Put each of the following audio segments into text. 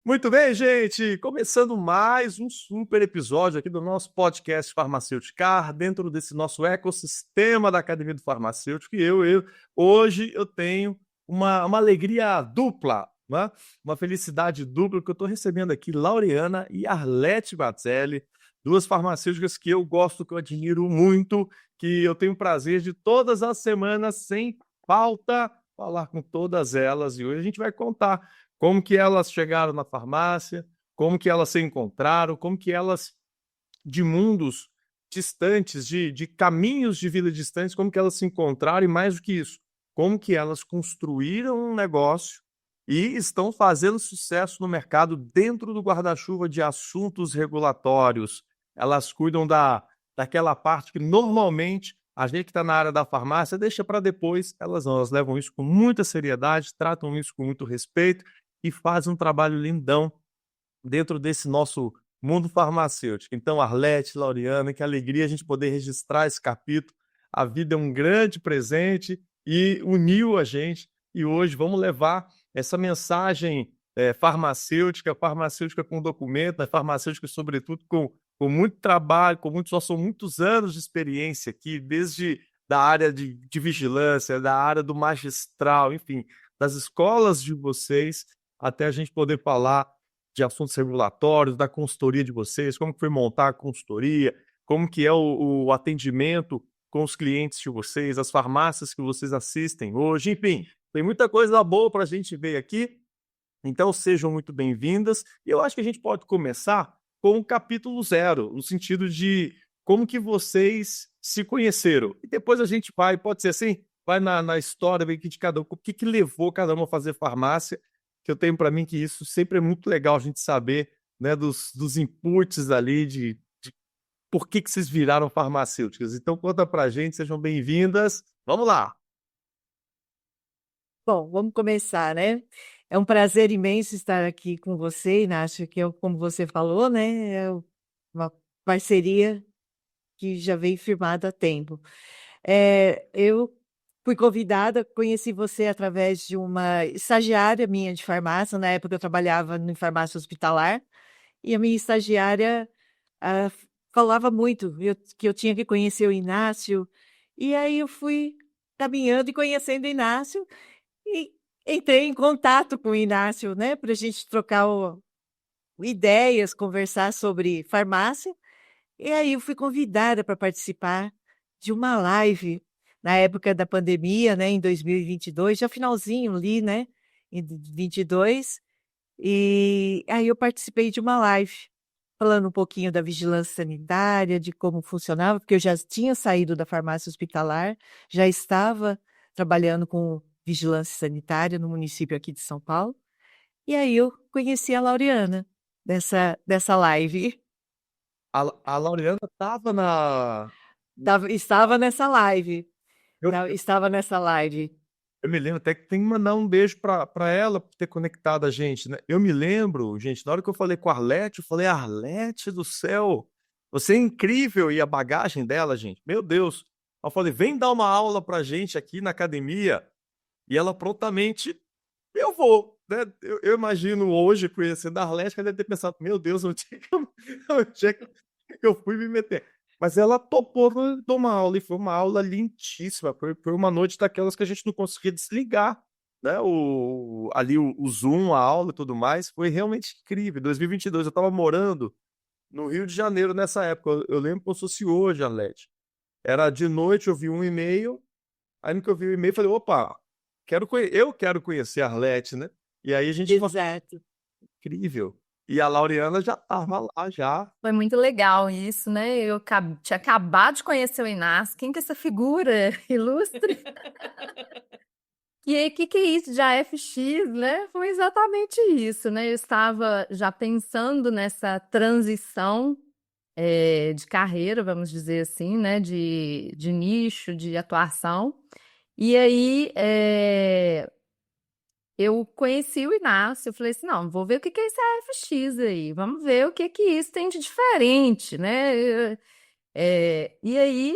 Muito bem, gente! Começando mais um super episódio aqui do nosso podcast Farmacêuticar, dentro desse nosso ecossistema da Academia do Farmacêutico. E hoje eu tenho uma alegria dupla, né? Uma felicidade dupla, que eu estou recebendo aqui Laureana e Arlete Mazzelli, duas farmacêuticas que eu gosto, que eu admiro muito, que eu tenho o prazer de todas as semanas, sem falta, falar com todas elas. E hoje a gente vai contar como que elas chegaram na farmácia, como que elas se encontraram, como que elas, de mundos distantes, de caminhos de vida distantes, como que elas se encontraram e, mais do que isso, como que elas construíram um negócio e estão fazendo sucesso no mercado dentro do guarda-chuva de assuntos regulatórios. Elas cuidam daquela parte que normalmente a gente que está na área da farmácia deixa para depois. Elas não, elas levam isso com muita seriedade, tratam isso com muito respeito e fazem um trabalho lindão dentro desse nosso mundo farmacêutico. Então, Arlete, Laureana, que alegria a gente poder registrar esse capítulo. A vida é um grande presente e uniu a gente. E hoje vamos levar essa mensagem farmacêutica com documento, né? Farmacêutica, sobretudo, com muito trabalho, nós são muitos anos de experiência aqui, desde da área de vigilância, da área do magistral, enfim, das escolas de vocês, até a gente poder falar de assuntos regulatórios, da consultoria de vocês, como que foi montar a consultoria, como que é o atendimento com os clientes de vocês, as farmácias que vocês assistem hoje, enfim, tem muita coisa boa para a gente ver aqui. Então sejam muito bem-vindas. E eu acho que a gente pode começar com o capítulo zero, no sentido de como que vocês se conheceram. E depois a gente vai, pode ser assim, vai na história de cada um, o que levou cada um a fazer farmácia, que eu tenho para mim que isso sempre é muito legal a gente saber, né, dos inputs ali, de por que vocês viraram farmacêuticas. Então conta para a gente, sejam bem-vindas. Vamos lá! Bom, vamos começar, né? É um prazer imenso estar aqui com você, Inácio, que é, como você falou, né? É uma parceria que já vem firmada há tempo. Eu fui convidada, conheci você através de uma estagiária minha de farmácia. Na época eu trabalhava em farmácia hospitalar, e a minha estagiária ah, falava muito que eu tinha que conhecer o Inácio, e aí eu fui caminhando e conhecendo o Inácio, e entrei em contato com o Inácio, né, para a gente trocar ideias, conversar sobre farmácia. E aí eu fui convidada para participar de uma live na época da pandemia, né, em 2022, já finalzinho ali, né, em 22. E aí eu participei de uma live falando um pouquinho da vigilância sanitária, de como funcionava, porque eu já tinha saído da farmácia hospitalar, já estava trabalhando com vigilância sanitária no município aqui de São Paulo. E aí eu conheci a Laureana dessa live. A Laureana estava na. Estava nessa live. Eu, Estava nessa live. Eu me lembro até que tem que mandar um beijo para ela por ter conectado a gente, né? Eu me lembro, gente, na hora que eu falei com a Arlete, eu falei, Arlete do céu, você é incrível. E a bagagem dela, gente, meu Deus. Eu falei, vem dar uma aula pra gente aqui na academia. E ela prontamente, eu vou, né? Eu imagino hoje, conhecendo a Arlete, que ela deve ter pensado, meu Deus, onde é que eu fui me meter? Mas ela topou dar uma aula, e foi uma aula lindíssima. Foi uma noite daquelas que a gente não conseguia desligar, né? O Zoom, a aula e tudo mais. Foi realmente incrível. 2022, eu estava morando no Rio de Janeiro nessa época. Eu lembro como se fosse hoje, Arlete. Era de noite, eu vi um e-mail. Aí no que eu vi o e-mail, eu falei, opa, eu quero conhecer a Arlete, né? E aí a gente falou, Exato. incrível. E a Laureana já estava lá, já. Foi muito legal isso, né? Tinha acabado de conhecer o Inácio. Quem que é essa figura ilustre? E aí, o que é isso de AFX, né? Foi exatamente isso, né? Eu estava já pensando nessa transição de carreira, vamos dizer assim, né? De nicho, de atuação. E aí, eu conheci o Inácio, eu falei assim, não, vou ver o que é esse AFX aí, vamos ver o que isso tem de diferente, né? E aí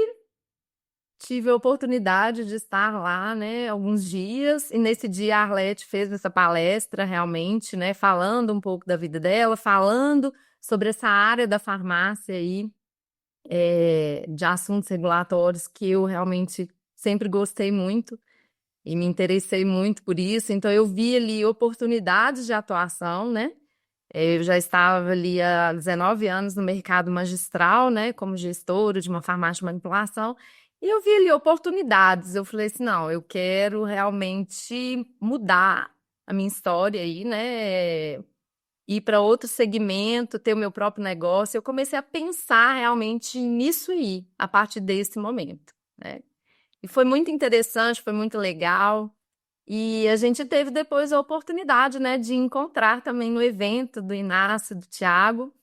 tive a oportunidade de estar lá, né, alguns dias, e nesse dia a Arlete fez essa palestra realmente, né, falando um pouco da vida dela, falando sobre essa área da farmácia aí, de assuntos regulatórios que eu realmente sempre gostei muito e me interessei muito por isso. Então eu vi ali oportunidades de atuação, né? Eu já estava ali há 19 anos no mercado magistral, né, como gestora de uma farmácia de manipulação, e eu vi ali oportunidades. Eu falei assim, não, eu quero realmente mudar a minha história aí, né, ir para outro segmento, ter o meu próprio negócio. Eu comecei a pensar realmente nisso aí, a partir desse momento, né. E foi muito interessante, foi muito legal. E a gente teve depois a oportunidade, né, de encontrar também no evento do Inácio, do Thiago,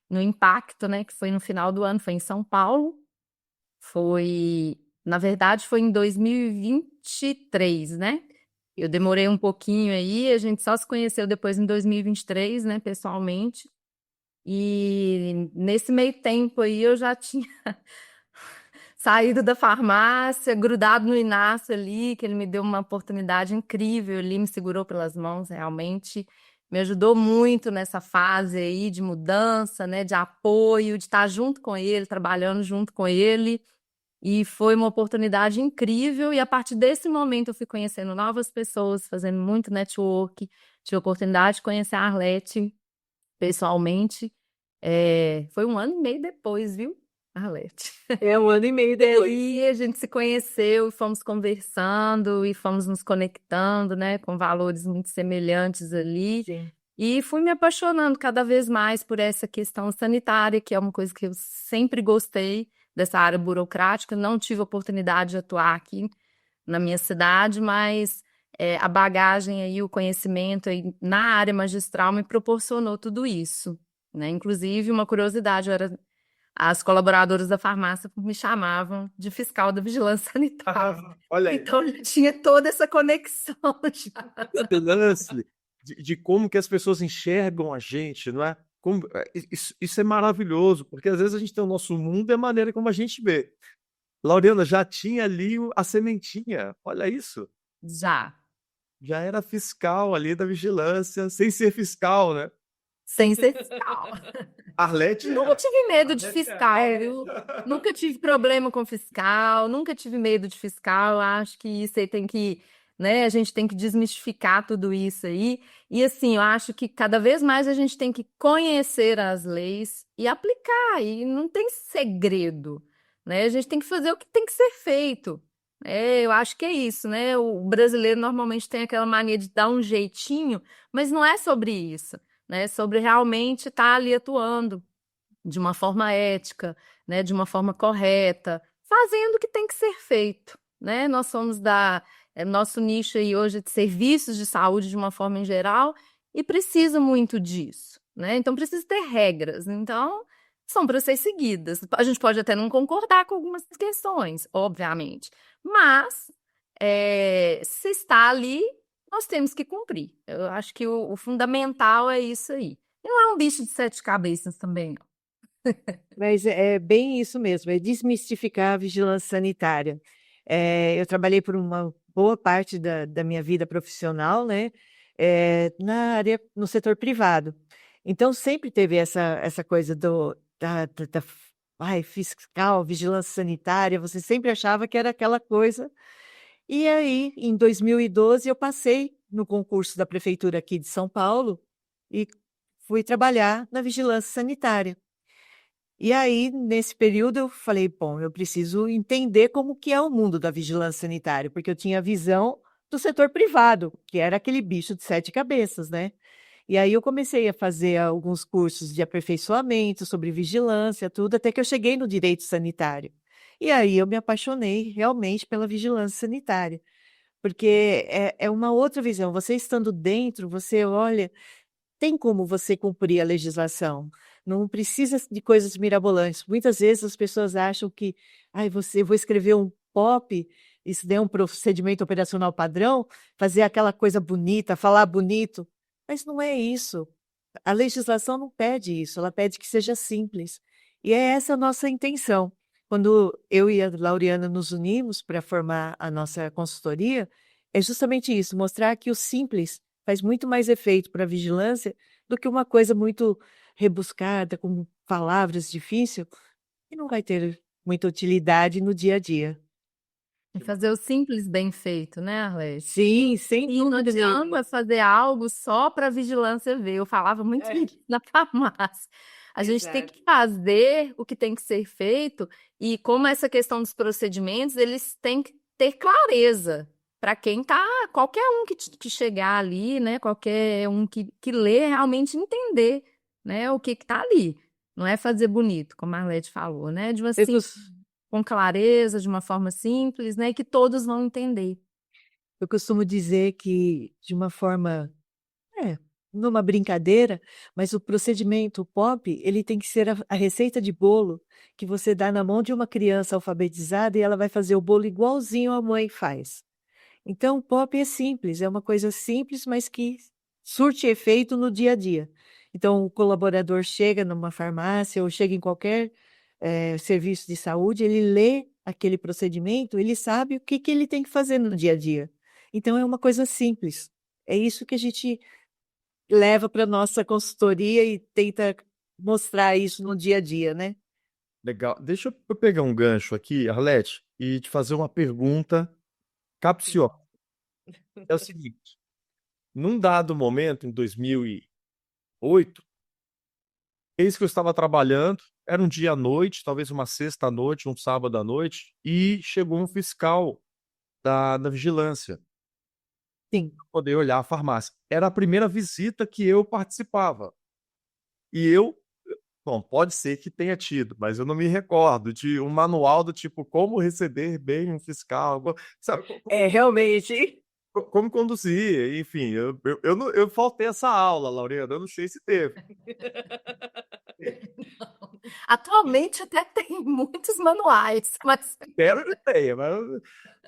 no Impacto, né, que foi no final do ano, foi em São Paulo. Foi, na verdade, foi em 2023, né? Eu demorei um pouquinho aí, a gente só se conheceu depois em 2023, né, pessoalmente. E nesse meio tempo aí eu já tinha saído da farmácia, grudado no Inácio ali, que ele me deu uma oportunidade incrível ali, me segurou pelas mãos, realmente me ajudou muito nessa fase aí de mudança, né, de apoio, de estar junto com ele, trabalhando junto com ele, e foi uma oportunidade incrível, e a partir desse momento eu fui conhecendo novas pessoas, fazendo muito network, tive a oportunidade de conhecer a Arlete pessoalmente, foi 1 ano e meio depois, viu, Arlete? É 1 ano e meio E depois. aí a gente se conheceu e fomos conversando e fomos nos conectando, né, com valores muito semelhantes ali. Sim. E fui me apaixonando cada vez mais por essa questão sanitária, que é uma coisa que eu sempre gostei dessa área burocrática. Não tive oportunidade de atuar aqui na minha cidade, mas a bagagem aí, o conhecimento aí na área magistral me proporcionou tudo isso, né? Inclusive, uma curiosidade, as colaboradoras da farmácia me chamavam de fiscal da vigilância sanitária. Olha aí. Então, eu tinha toda essa conexão já. O lance de como que as pessoas enxergam a gente, não é? Isso é maravilhoso, porque às vezes a gente tem o nosso mundo e a maneira como a gente vê. Laureana já tinha ali a sementinha, olha isso. Já. Já era fiscal ali da vigilância, sem ser fiscal, né? Sem ser fiscal. Arlete Nunca tive medo de fiscal, viu? Nunca tive problema com fiscal, nunca tive medo de fiscal. Eu acho que isso aí tem que, né? A gente tem que desmistificar tudo isso aí. E assim, eu acho que cada vez mais a gente tem que conhecer as leis e aplicar. E não tem segredo, né? A gente tem que fazer o que tem que ser feito. Eu acho que é isso, né? O brasileiro normalmente tem aquela mania de dar um jeitinho, mas não é sobre isso, né? Sobre realmente estar ali atuando de uma forma ética, né? De uma forma correta, fazendo o que tem que ser feito, né? Nós somos nosso nicho aí hoje é de serviços de saúde de uma forma em geral e precisa muito disso, né? Então precisa ter regras. Então são para ser seguidas. A gente pode até não concordar com algumas questões, obviamente, mas se está ali, nós temos que cumprir. Eu acho que o fundamental é isso aí. E não é um bicho de 7 cabeças também, não. Mas é bem isso mesmo, é desmistificar a vigilância sanitária. Eu trabalhei por uma boa parte da minha vida profissional, né, na área, no setor privado. Então, sempre teve essa coisa ai, fiscal, vigilância sanitária, você sempre achava que era aquela coisa. E aí, em 2012, eu passei no concurso da prefeitura aqui de São Paulo e fui trabalhar na vigilância sanitária. E aí, nesse período, eu falei, bom, eu preciso entender como que é o mundo da vigilância sanitária, porque eu tinha a visão do setor privado, que era aquele bicho de 7 cabeças, né? E aí eu comecei a fazer alguns cursos de aperfeiçoamento sobre vigilância, tudo, até que eu cheguei no direito sanitário. E aí eu me apaixonei realmente pela vigilância sanitária, porque é uma outra visão. Você estando dentro, você olha, tem como você cumprir a legislação. Não precisa de coisas mirabolantes. Muitas vezes as pessoas acham que, ai, vou escrever um POP, isso daí é um procedimento operacional padrão, fazer aquela coisa bonita, falar bonito. Mas não é isso. A legislação não pede isso, ela pede que seja simples. E é essa a nossa intenção, Quando eu e a Laureana nos unimos para formar a nossa consultoria, é justamente isso, mostrar que o simples faz muito mais efeito para a vigilância do que uma coisa muito rebuscada, com palavras difíceis, e não vai ter muita utilidade no dia a dia. E fazer o simples bem feito, né, Arlete? Sim, sem E não dúvida nenhuma. adianta fazer algo só para a vigilância ver. Eu falava muito isso na farmácia. A gente tem que fazer o que tem que ser feito, e como essa questão dos procedimentos, eles têm que ter clareza para quem tá, qualquer um que chegar ali, né? Qualquer um que lê, realmente entender, né, o que tá ali. Não é fazer bonito, como a Arlete falou, né? De Eu assim, cos- com clareza, de uma forma simples, né? Que todos vão entender. eu costumo dizer que, de uma forma, numa brincadeira, mas o procedimento, o POP, ele tem que ser a receita de bolo que você dá na mão de uma criança alfabetizada e ela vai fazer o bolo igualzinho a mãe faz. Então, o POP é simples, é uma coisa simples, mas que surte efeito no dia a dia. Então, o colaborador chega numa farmácia ou chega em qualquer serviço de saúde, ele lê aquele procedimento, ele sabe o que que ele tem que fazer no dia a dia. Então, é uma coisa simples. É isso que a gente leva para a nossa consultoria e tenta mostrar isso no dia a dia, né? Legal. Deixa eu pegar um gancho aqui, Arlete, e te fazer uma pergunta capciosa. É o seguinte, num dado momento, em 2008, eis que eu estava trabalhando, era um dia à noite, talvez uma sexta à noite, um sábado à noite, e chegou um fiscal da vigilância Sim. para poder olhar a farmácia. Era a primeira visita que eu participava. E eu, bom, pode ser que tenha tido, mas eu não me recordo de um manual do tipo como receber bem um fiscal, sabe? Realmente. Como conduzir, enfim, eu faltei essa aula, Laureana, eu não sei se teve. Atualmente até tem muitos manuais, mas Espero que tenha, mas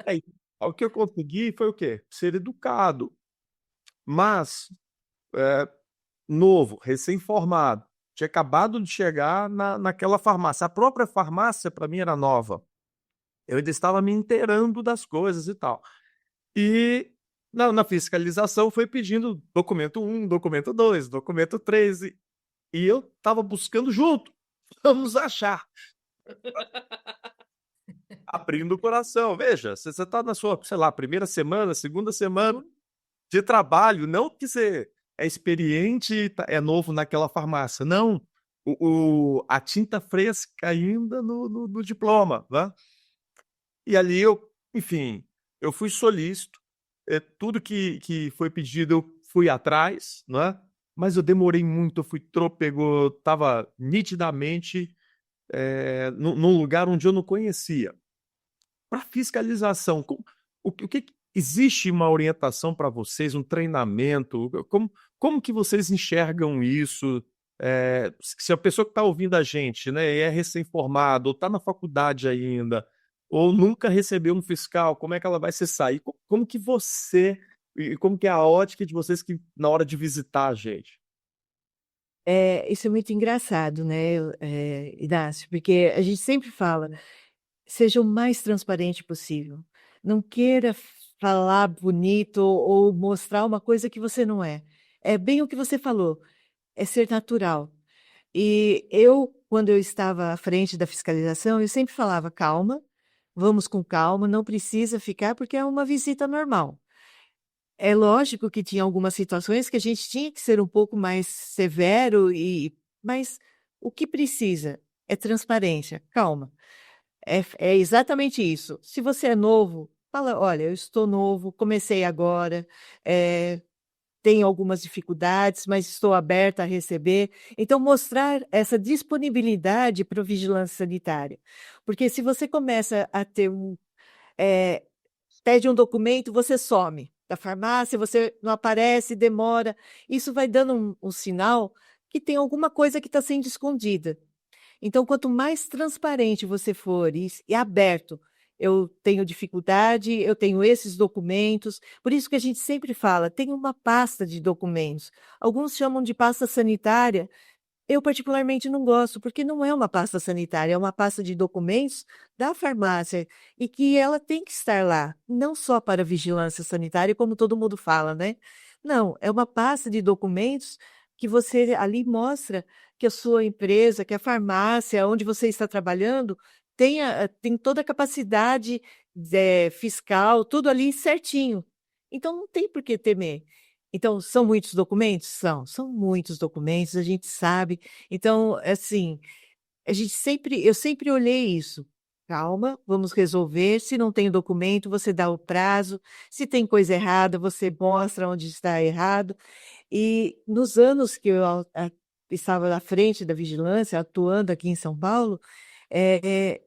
aí, o que eu consegui foi o quê? Ser educado, mas novo, recém-formado, tinha acabado de chegar naquela farmácia. A própria farmácia para mim era nova. Eu ainda estava me inteirando das coisas e tal. E na fiscalização foi pedindo documento 1, documento 2, documento 3, e eu estava buscando junto. Vamos achar. Abrindo o coração. Veja, você está na sua, sei lá, primeira semana, segunda semana de trabalho, não que você é experiente e é novo naquela farmácia, não. A tinta fresca ainda no diploma, né? E ali eu, enfim, eu fui solícito, tudo que foi pedido eu fui atrás, né? Mas eu demorei muito, eu fui trôpego, estava nitidamente num lugar onde eu não conhecia. Para fiscalização, o que existe uma orientação para vocês, um treinamento? Como que vocês enxergam isso? Se a pessoa que está ouvindo a gente, né, é recém-formado, ou está na faculdade ainda, ou nunca recebeu um fiscal, como é que ela vai se sair? Como que você, e como que é a ótica de vocês que, na hora de visitar a gente? Isso é muito engraçado, né, Inácio, porque a gente sempre fala, seja o mais transparente possível. Não queira falar bonito ou mostrar uma coisa que você não é. É bem o que você falou, é ser natural. E eu, quando eu estava à frente da fiscalização, eu sempre falava: calma, vamos com calma, não precisa ficar, porque é uma visita normal. É lógico que tinha algumas situações que a gente tinha que ser um pouco mais severo, mas o que precisa é transparência, calma. É exatamente isso. Se você é novo, fala: olha, eu estou novo, comecei agora, tenho algumas dificuldades, mas estou aberta a receber. Então, mostrar essa disponibilidade para a vigilância sanitária. Porque se você começa a ter pede um documento, você some da farmácia, você não aparece, demora. Isso vai dando um sinal que tem alguma coisa que está sendo escondida. Então, quanto mais transparente você for e aberto, eu tenho dificuldade, eu tenho esses documentos. Por isso que a gente sempre fala, tem uma pasta de documentos. Alguns chamam de pasta sanitária, Eu particularmente não gosto, porque não é uma pasta sanitária, é uma pasta de documentos da farmácia e que ela tem que estar lá, não só para vigilância sanitária, como todo mundo fala, né? Não, é uma pasta de documentos que você ali mostra que a sua empresa, que a farmácia onde você está trabalhando tem toda a capacidade fiscal, tudo ali certinho. Então não tem por que temer. Então, são muitos documentos? São muitos documentos, a gente sabe. Então, assim, eu sempre olhei isso. Calma, vamos resolver. Se não tem o documento, você dá o prazo. Se tem coisa errada, você mostra onde está errado. E nos anos que eu estava à frente da vigilância, atuando aqui em São Paulo, eh,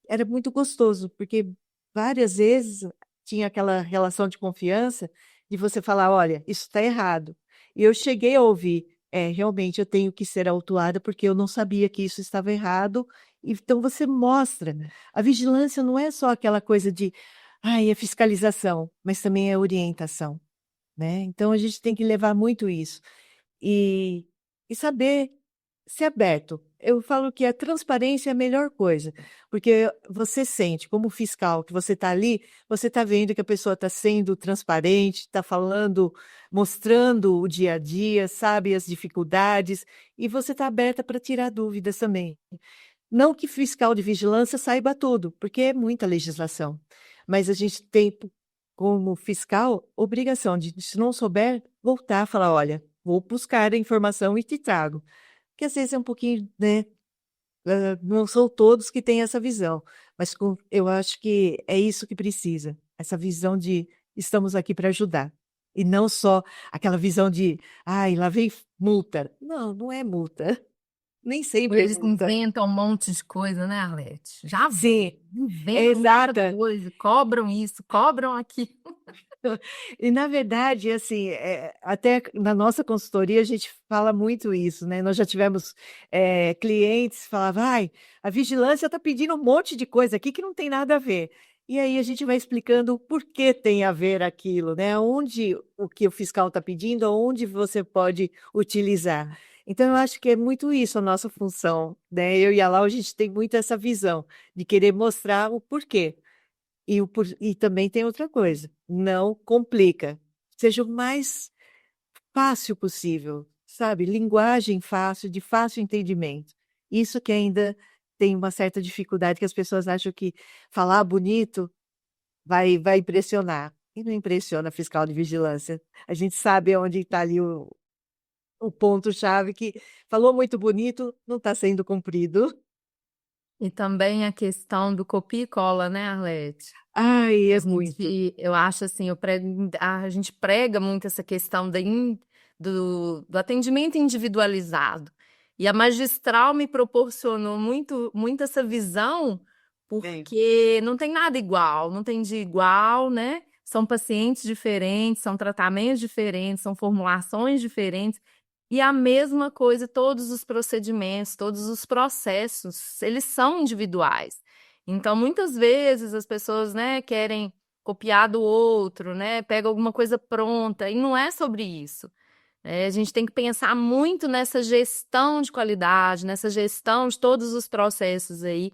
era muito gostoso, porque várias vezes tinha aquela relação de confiança de você falar: olha, isso está errado. E eu cheguei a ouvir: realmente eu tenho que ser autuada porque eu não sabia que isso estava errado. Então você mostra. A vigilância não é só aquela coisa de, ai, é fiscalização, mas também é orientação, né? Então a gente tem que levar muito isso e, e saber ser aberto. Eu falo que a transparência é a melhor coisa, porque você sente, como fiscal, que você está ali, você está vendo que a pessoa está sendo transparente, está falando, mostrando o dia a dia, sabe as dificuldades, e você está aberta para tirar dúvidas também. Não que fiscal de vigilância saiba tudo, porque é muita legislação, mas a gente tem, como fiscal, obrigação de, se não souber, voltar a falar: olha, vou buscar a informação e te trago. Que às vezes é um pouquinho, né? Não são todos que têm essa visão, mas eu acho que é isso que precisa, essa visão de estamos aqui para ajudar. E não só aquela visão de, ai, lá vem multa. Não, não é multa. Nem sempre é Eles multa. inventam um monte de coisa, né, Arlete? Já Sim, inventam muita exata. coisa, cobram isso, cobram aquilo. E na verdade, assim, até na nossa consultoria a gente fala muito isso, né? Nós já tivemos clientes que falavam: ai, a vigilância está pedindo um monte de coisa aqui que não tem nada a ver. E aí a gente vai explicando o porquê tem a ver aquilo, né? Onde o que o fiscal está pedindo, onde você pode utilizar. Então, eu acho que é muito isso a nossa função, né? Eu e a Lau, a gente tem muito essa visão de querer mostrar o porquê. E também tem outra coisa, não complica. Seja o mais fácil possível, sabe? Linguagem fácil, de fácil entendimento. Isso que ainda tem uma certa dificuldade, que as pessoas acham que falar bonito vai impressionar. E não impressiona fiscal de vigilância. A gente sabe onde está ali o ponto-chave, que falou muito bonito, não está sendo cumprido. E também a questão do copia e cola, né, Arlete? Ai, é muito. Eu acho assim, a gente prega muito essa questão do atendimento individualizado. E a magistral me proporcionou muito essa visão, porque não tem nada igual, não tem de igual, né? São pacientes diferentes, são tratamentos diferentes, são formulações diferentes. E a mesma coisa, todos os procedimentos, todos os processos, eles são individuais. Então, muitas vezes as pessoas, né, querem copiar do outro, né, pega alguma coisa pronta, e não é sobre isso. A gente tem que pensar muito nessa gestão de qualidade, nessa gestão de todos os processos aí.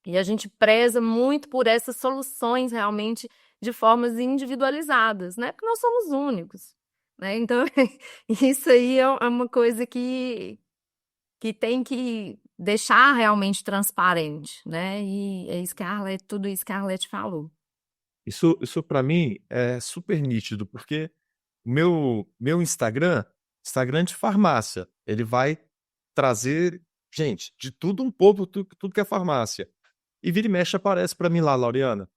E a gente preza muito por essas soluções realmente de formas individualizadas, né? Porque nós somos únicos, né? Então, isso aí é uma coisa que tem que deixar realmente transparente, né? E é isso que tudo isso que a Arlete falou. Isso para mim é super nítido, porque o meu Instagram de farmácia, ele vai trazer, gente, de tudo um pouco, tudo que é farmácia. E vira e mexe aparece para mim lá, Laureana.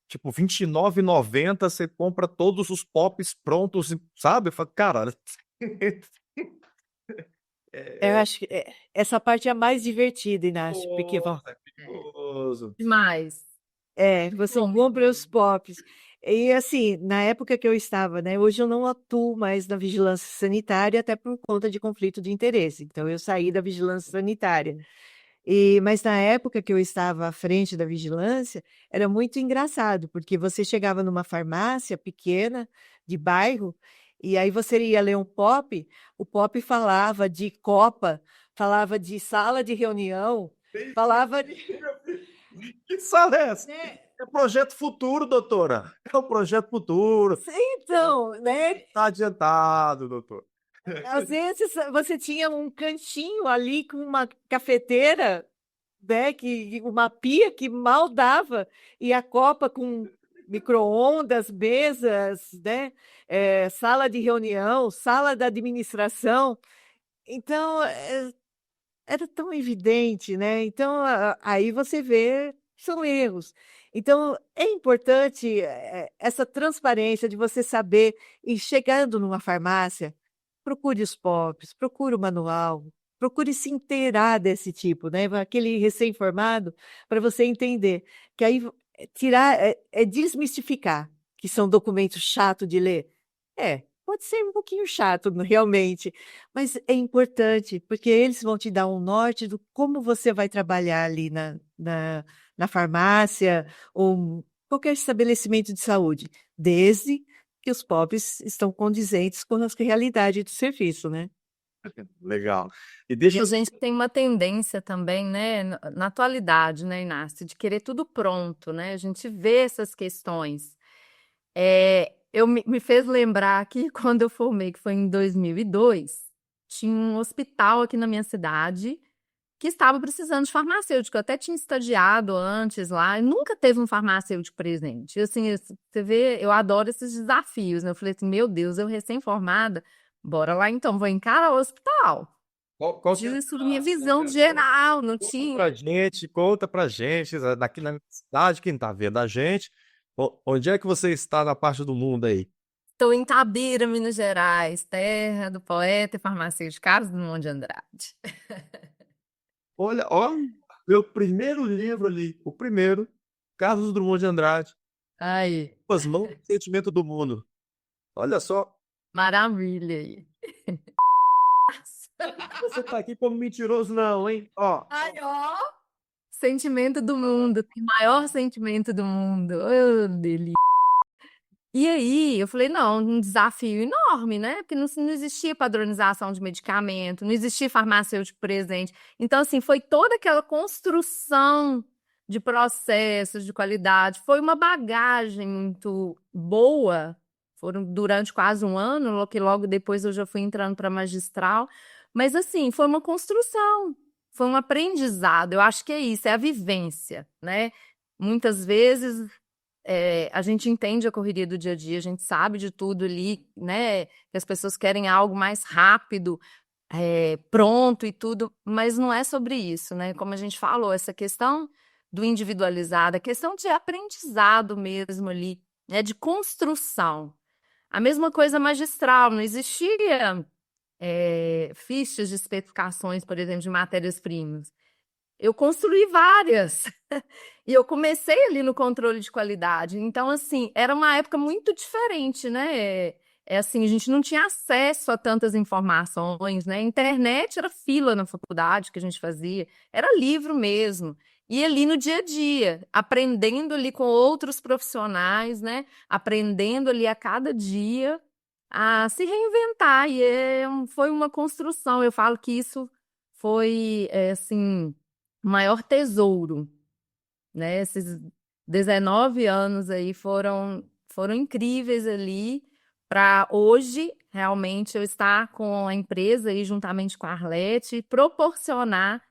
Tipo, R$29,90 você compra todos os pops prontos, sabe? Eu falo, cara. Eu acho que essa parte é a mais divertida, Inácio, porque Nossa, é perigoso. Demais. você Bom, compra os pops. E assim, na época que eu estava, né? Hoje eu não atuo mais na vigilância sanitária, até por conta de conflito de interesse. Então, eu saí da vigilância sanitária. Mas na época que eu estava à frente da vigilância, era muito engraçado, porque você chegava numa farmácia pequena, de bairro, e aí você ia ler um pop, o pop falava de copa falava de sala de reunião, falava de... Que sala é essa? né? É projeto futuro, doutora. É o projeto futuro. Então, né? Está adiantado, doutor. Às vezes você tinha um cantinho ali com uma cafeteira, né, uma pia que mal dava, e a copa com micro-ondas, mesas, né, sala de reunião, sala da administração. Então, era tão evidente, né? Então, aí você vê, são erros. Então, é importante essa transparência de você saber, e chegando numa farmácia, procure os POPs, procure o manual, procure se inteirar desse tipo, né? Aquele recém-formado, para você entender. Que aí tirar, desmistificar, que são documentos chatos de ler. Pode ser um pouquinho chato, realmente, mas é importante, porque eles vão te dar um norte do como você vai trabalhar ali na farmácia ou qualquer estabelecimento de saúde, desde que os POPs estão condizentes com a realidade do serviço, né? Legal. E E deixa a eu... gente tem uma tendência também, né, na atualidade, né, Inácio, de querer tudo pronto, né? A gente vê essas questões. Me fez lembrar aqui, quando eu formei, que foi em 2002, tinha um hospital aqui na minha cidade que estava precisando de farmacêutico. Eu até tinha estagiado antes lá, e nunca teve um farmacêutico presente. E, assim, você vê, eu adoro esses desafios, né? Eu falei assim, meu Deus, eu recém-formada, bora lá então, vou encarar o hospital. Qual que é Diz isso minha visão geral, não Conta tinha. pra gente, daqui na cidade, quem tá vendo a gente, onde é que você está na parte do mundo aí? Estou em Itabira, Minas Gerais, terra do poeta e farmacêutico Carlos Drummond de Andrade. Olha, ó, meu primeiro livro ali, o primeiro, Carlos Drummond de Andrade, Aí, As Mãos do Sentimento do Mundo. Olha só, maravilha aí. você tá aqui como mentiroso não, hein? Ó, Ai, ó. Sentimento do mundo, o maior sentimento do mundo. Oh, delícia. E aí, eu falei, não, um desafio enorme, né? Porque não existia padronização de medicamento, não existia farmacêutico presente. Então, assim, foi toda aquela construção de processos, de qualidade. Foi uma bagagem muito boa. Foram durante quase um ano, que logo depois eu já fui entrando para magistral. Mas, assim, foi uma construção, foi um aprendizado. Eu acho que é isso, é a vivência, né? Muitas vezes a gente entende a correria do dia a dia, a gente sabe de tudo ali, né? Que as pessoas querem algo mais rápido, pronto e tudo, mas não é sobre isso, né? Como a gente falou, essa questão do individualizado, a questão de aprendizado mesmo ali, né? De construção. A mesma coisa magistral, não existia fichas de especificações, por exemplo, de matérias-primas. Eu construí várias. E eu comecei ali no controle de qualidade. Então, assim, era uma época muito diferente, né? Assim, a gente não tinha acesso a tantas informações, né? Internet era fila na faculdade que a gente fazia, era livro mesmo. E ali no dia a dia, aprendendo ali com outros profissionais, né? Aprendendo ali a cada dia a se reinventar. E foi uma construção. Eu falo que isso foi, assim, o maior tesouro, né? Esses 19 anos aí foram incríveis ali para hoje realmente eu estar com a empresa aí juntamente com a Arlete e proporcionar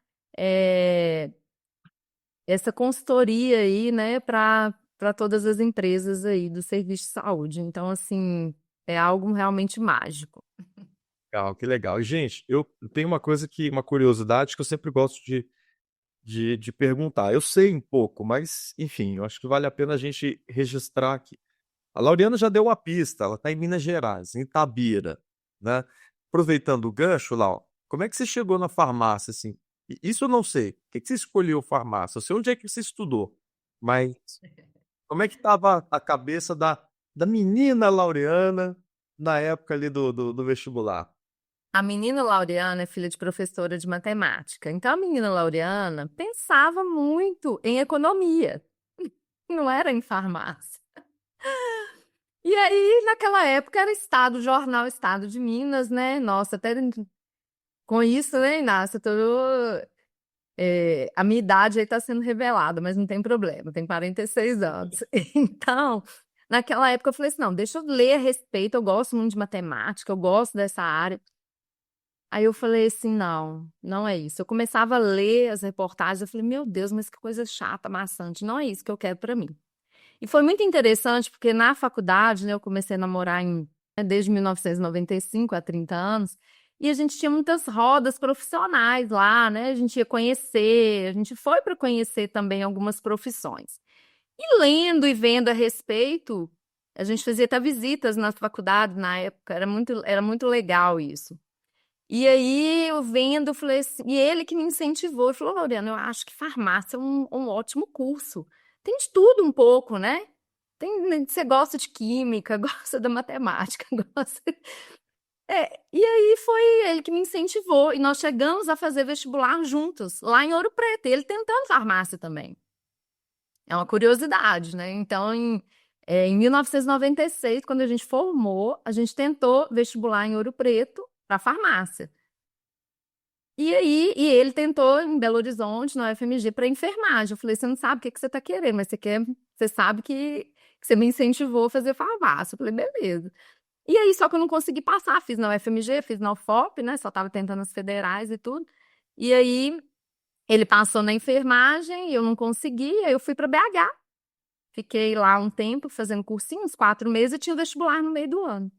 essa consultoria aí, né, para todas as empresas aí do serviço de saúde. Então, assim, é algo realmente mágico. legal, que legal. E, gente, eu tenho uma curiosidade que eu sempre gosto de perguntar. Eu sei um pouco, mas, enfim, eu acho que vale a pena a gente registrar aqui. A Laureana já deu uma pista, ela está em Minas Gerais, em Itabira, né? Aproveitando o gancho, Lau, como é que você chegou na farmácia, assim? Isso eu não sei. Por que você escolheu farmácia? Eu sei onde é que você estudou, mas como é que estava a cabeça da menina Laureana na época ali do vestibular? A menina Laureana é filha de professora de matemática. Então, a menina Laureana pensava muito em economia, não era em farmácia. E aí, naquela época, era Estado, Jornal Estado de Minas, né? Nossa, até com isso, né, Inácio, a minha idade aí está sendo revelada, mas não tem problema, eu tenho 46 anos. Então, naquela época eu falei assim, não, deixa eu ler a respeito, eu gosto muito de matemática, eu gosto dessa área. Aí eu falei assim, não, não é isso. Eu começava a ler as reportagens, eu falei, meu Deus, mas que coisa chata, maçante, não é isso que eu quero para mim. E foi muito interessante, porque na faculdade, né, eu comecei a namorar desde 1995, há 30 anos, e a gente tinha muitas rodas profissionais lá, né? A gente ia conhecer, a gente foi para conhecer também algumas profissões. E lendo e vendo a respeito, a gente fazia até visitas na faculdade na época, era muito legal isso. E aí, eu vendo, eu falei assim, e ele que me incentivou, ele falou, Laureano, eu acho que farmácia é um ótimo curso. Tem de tudo um pouco, né? Você gosta de química, gosta da matemática, gosta. E aí foi ele que me incentivou. E nós chegamos a fazer vestibular juntos, lá em Ouro Preto, e ele tentando farmácia também. É uma curiosidade, né? Então, em 1996, quando a gente formou, a gente tentou vestibular em Ouro Preto para farmácia. E aí, ele tentou em Belo Horizonte, na UFMG, para enfermagem. Eu falei, você não sabe o que você está querendo, mas você sabe que você me incentivou a fazer farmácia. Eu falei, beleza. E aí, só que eu não consegui passar, fiz na UFMG, fiz na UFOP, né? Só estava tentando as federais e tudo. E aí, ele passou na enfermagem, eu não consegui, aí eu fui para BH. Fiquei lá um tempo fazendo cursinho, uns 4 meses, e tinha vestibular no meio do ano.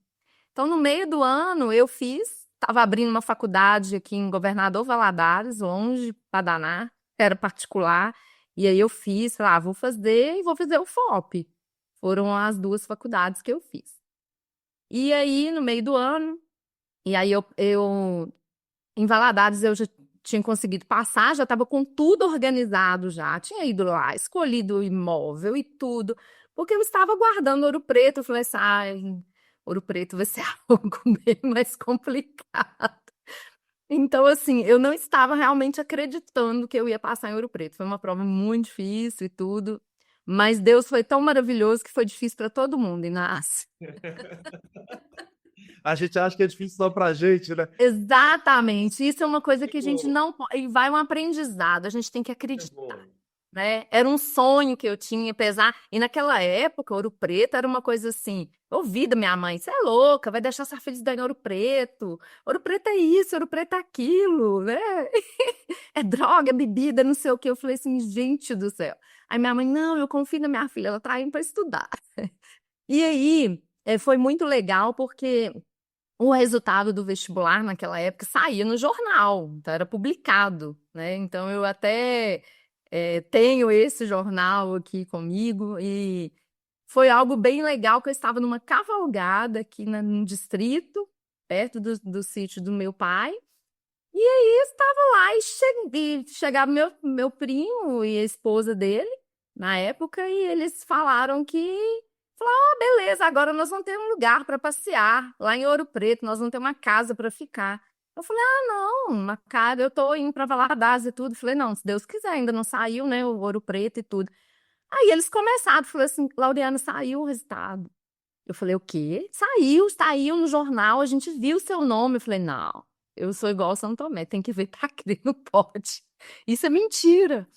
Então, no meio do ano, estava abrindo uma faculdade aqui em Governador Valadares, longe para danar, era particular, e aí eu fiz, falei, vou fazer e vou fazer o FOP. Foram as 2 faculdades que eu fiz. E aí, no meio do ano, e aí em Valadares eu já tinha conseguido passar, já estava com tudo organizado já, tinha ido lá, escolhido o imóvel e tudo, porque eu estava guardando Ouro Preto, eu falei assim, Ouro Preto vai ser algo bem mais complicado. Então, assim, eu não estava realmente acreditando que eu ia passar em Ouro Preto. Foi uma prova muito difícil e tudo, mas Deus foi tão maravilhoso que foi difícil para todo mundo, Inácio. A gente acha que é difícil só pra gente, né? Exatamente. Isso é uma coisa que a gente Tipo, não pode. E vai um aprendizado, a gente tem que é acreditar. bom. Né? Era um sonho que eu tinha, apesar. E naquela época, Ouro Preto era uma coisa assim. Eu ouvi da minha mãe, você é louca, vai deixar sua filha estudar em Ouro Preto. Ouro Preto é isso, Ouro Preto é aquilo, né? É droga, é bebida, não sei o quê. Eu falei assim, gente do céu. Aí minha mãe, não, eu confio na minha filha, ela tá indo para estudar. E aí, foi muito legal porque o resultado do vestibular naquela época saía no jornal, então era publicado, né? Então eu até tenho esse jornal aqui comigo e foi algo bem legal que eu estava numa cavalgada aqui no distrito, perto do sítio do meu pai, e aí eu estava lá e chegava meu primo e a esposa dele, na época, e eles falaram beleza, agora nós vamos ter um lugar para passear lá em Ouro Preto, nós vamos ter uma casa para ficar. Eu falei, não, uma casa, eu tô indo para Valadares e tudo. Falei, não, se Deus quiser, ainda não saiu, né, o Ouro Preto e tudo. Aí eles começaram, falei assim, Laureano, saiu o resultado. Eu falei, o quê? Saiu no jornal, a gente viu o seu nome. Eu falei, não, eu sou igual ao São Tomé, tem que ver para crer, não pode. Isso é mentira.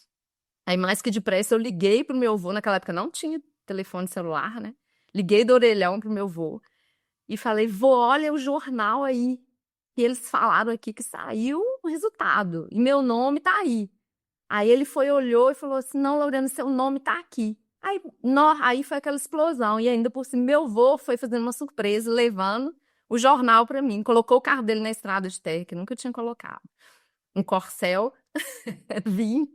Aí, mais que depressa, eu liguei pro meu avô, naquela época não tinha telefone celular, né? Liguei do orelhão pro meu avô e falei, vô, olha o jornal aí. E eles falaram aqui que saiu o resultado e meu nome tá aí. Aí ele olhou e falou assim, não, Laureano, seu nome tá aqui. Aí foi aquela explosão. E ainda por cima, meu avô foi fazendo uma surpresa, levando o jornal para mim. Colocou o carro dele na estrada de terra, que nunca tinha colocado. Um corcel, vinho,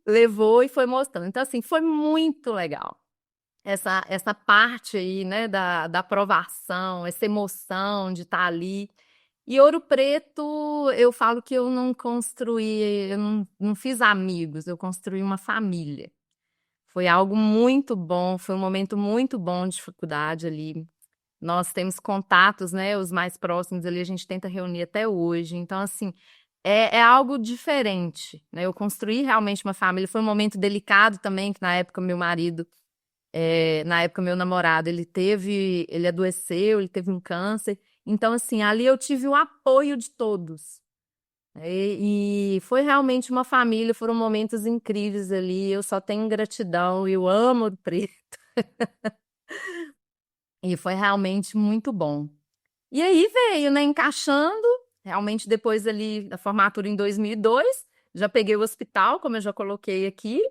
levou e foi mostrando. Então, assim, foi muito legal. Essa parte aí, né, da aprovação, essa emoção de estar ali. E Ouro Preto, eu falo que eu não construí, eu não fiz amigos, eu construí uma família. Foi algo muito bom, foi um momento muito bom de faculdade ali. Nós temos contatos, né, os mais próximos ali, a gente tenta reunir até hoje. Então, assim, é algo diferente, né? Eu construí realmente uma família. Foi um momento delicado também, que na época meu marido na época, meu namorado, ele adoeceu, ele teve um câncer. Então, assim, ali eu tive o apoio de todos. E foi realmente uma família, foram momentos incríveis ali. Eu só tenho gratidão, eu amo Ouro Preto. E foi realmente muito bom. E aí veio, né, encaixando, realmente depois ali da formatura em 2002, já peguei o hospital, como eu já coloquei aqui,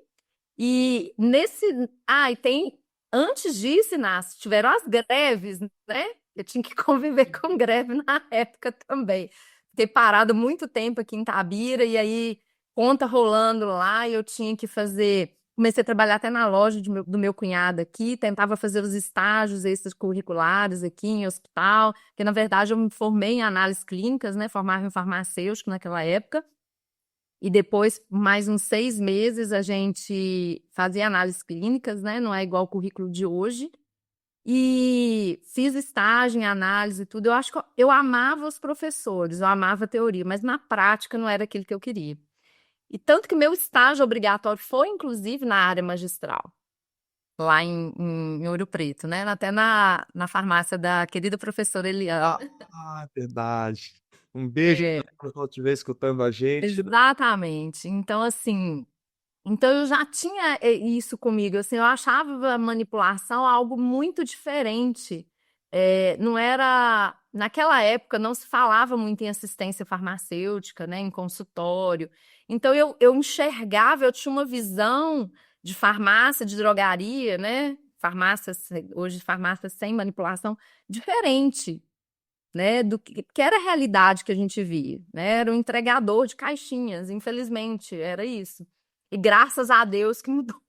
e nesse, e tem, antes disso, Inácio, tiveram as greves, né, eu tinha que conviver com greve na época também, fiquei parado muito tempo aqui em Tabira, e aí, conta rolando lá, e eu tinha que fazer. Comecei a trabalhar até na loja do meu cunhado aqui, tentava fazer os estágios extracurriculares aqui em hospital, porque na verdade eu me formei em análises clínicas, né? Formava em farmacêutico naquela época, e depois, mais uns 6 meses, a gente fazia análises clínicas, né? Não é igual o currículo de hoje. E fiz estágio em análise e tudo. Eu acho que eu amava os professores, eu amava a teoria, mas na prática não era aquilo que eu queria. E tanto que meu estágio obrigatório foi, inclusive, na área magistral, lá em Ouro Preto, né? Até na farmácia da querida professora Eliana. Verdade. Um beijo, É, então, quando ela estiver escutando a gente. exatamente. Então, assim, então eu já tinha isso comigo, assim, eu achava a manipulação algo muito diferente. Não era, naquela época não se falava muito em assistência farmacêutica, né, em consultório. Então eu enxergava, eu tinha uma visão de farmácia, de drogaria, né, hoje farmácia sem manipulação, diferente, né, do que era a realidade que a gente via, né? Era um entregador de caixinhas, infelizmente, era isso. E graças a Deus que mudou.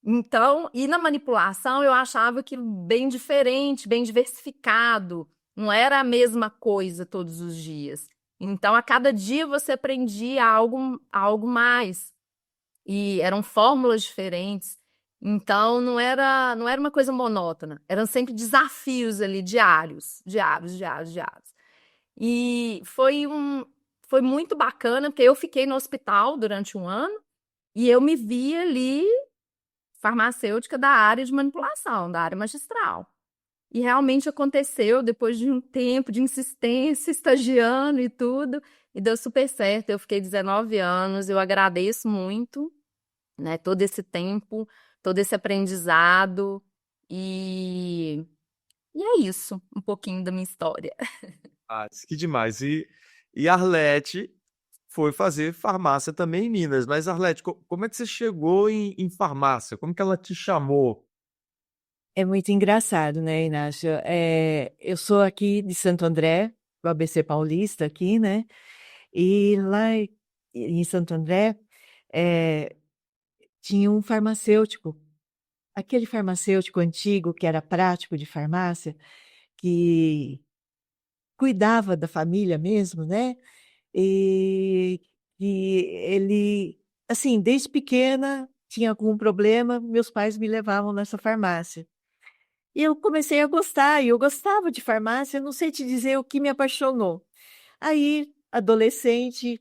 Então, e na manipulação eu achava aquilo bem diferente, bem diversificado. Não era a mesma coisa todos os dias. Então, a cada dia você aprendia algo mais. E eram fórmulas diferentes. Então, não era uma coisa monótona. Eram sempre desafios ali diários, diários, diários, diários. E foi muito bacana, porque eu fiquei no hospital durante um ano e eu me vi ali farmacêutica da área de manipulação, da área magistral. E realmente aconteceu depois de um tempo de insistência, estagiando e tudo, e deu super certo. Eu fiquei 19 anos, eu agradeço muito, né, todo esse tempo, todo esse aprendizado, e, e é isso, um pouquinho da minha história. Que demais. E Arlete foi fazer farmácia também em Minas. Mas, Arlete, como é que você chegou em farmácia? Como que ela te chamou? É muito engraçado, né, Inácio? Eu sou aqui de Santo André, do ABC Paulista aqui, né? E lá em Santo André é, tinha um farmacêutico, aquele farmacêutico antigo que era prático de farmácia, que cuidava da família mesmo, né? E ele, assim, desde pequena tinha algum problema, meus pais me levavam nessa farmácia. E eu comecei a gostar, e eu gostava de farmácia, não sei te dizer o que me apaixonou. Aí, adolescente,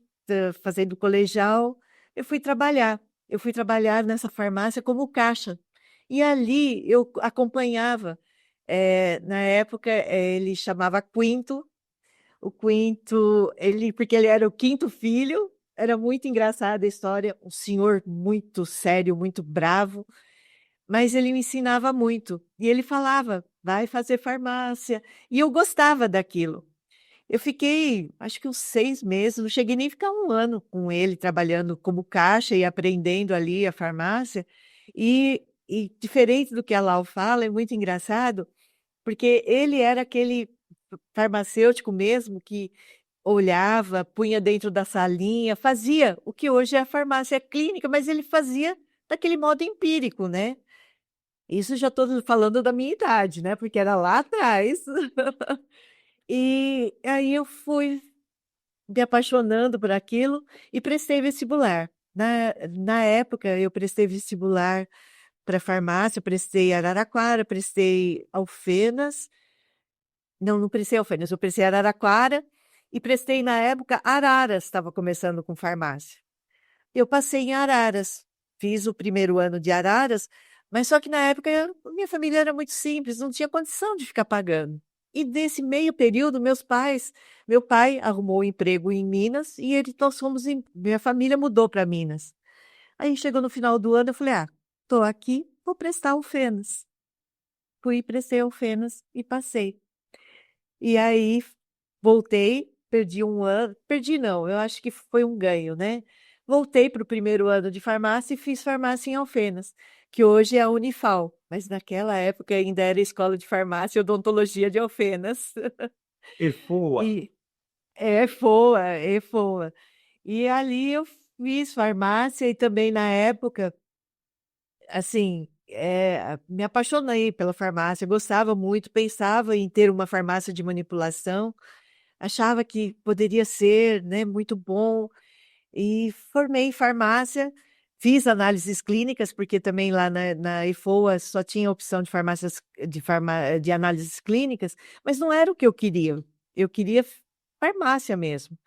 fazendo colegial, eu fui trabalhar. Eu fui trabalhar nessa farmácia como caixa. E ali eu acompanhava, na época ele chamava Quinto, o Quinto, porque ele era o quinto filho, era muito engraçada a história, um senhor muito sério, muito bravo, mas ele me ensinava muito. E ele falava, vai fazer farmácia. E eu gostava daquilo. Eu fiquei, acho que uns 6 meses, não cheguei nem a ficar um ano com ele, trabalhando como caixa e aprendendo ali a farmácia. E diferente do que a Lau fala, é muito engraçado, porque ele era aquele farmacêutico mesmo que olhava, punha dentro da salinha, fazia o que hoje é a farmácia clínica, mas ele fazia daquele modo empírico, né? Isso já estou falando da minha idade, né? Porque era lá atrás. E aí eu fui me apaixonando por aquilo e prestei vestibular. Na época, eu prestei vestibular para farmácia, prestei Araraquara, prestei Alfenas. Não, não prestei Alfenas, eu prestei Araraquara e prestei na época Araras, estava começando com farmácia. Eu passei em Araras, fiz o primeiro ano de Araras, mas só que na época minha família era muito simples, não tinha condição de ficar pagando. E nesse meio período, meu pai arrumou um emprego em Minas e minha família mudou para Minas. Aí chegou no final do ano, eu falei, tô aqui, vou prestar o FENAS. Fui, prestei o FENAS e passei. E aí voltei, perdi um ano, perdi não, eu acho que foi um ganho, né? Voltei para o primeiro ano de farmácia e fiz farmácia em Alfenas, que hoje é a Unifal, mas naquela época ainda era Escola de Farmácia e Odontologia de Alfenas. EFOA. E é FOA. E ali eu fiz farmácia e também na época, assim, me apaixonei pela farmácia, gostava muito, pensava em ter uma farmácia de manipulação, achava que poderia ser, né, muito bom. E formei em farmácia, fiz análises clínicas, porque também lá na EFOA só tinha opção de de análises clínicas, mas não era o que eu queria. Eu queria farmácia mesmo.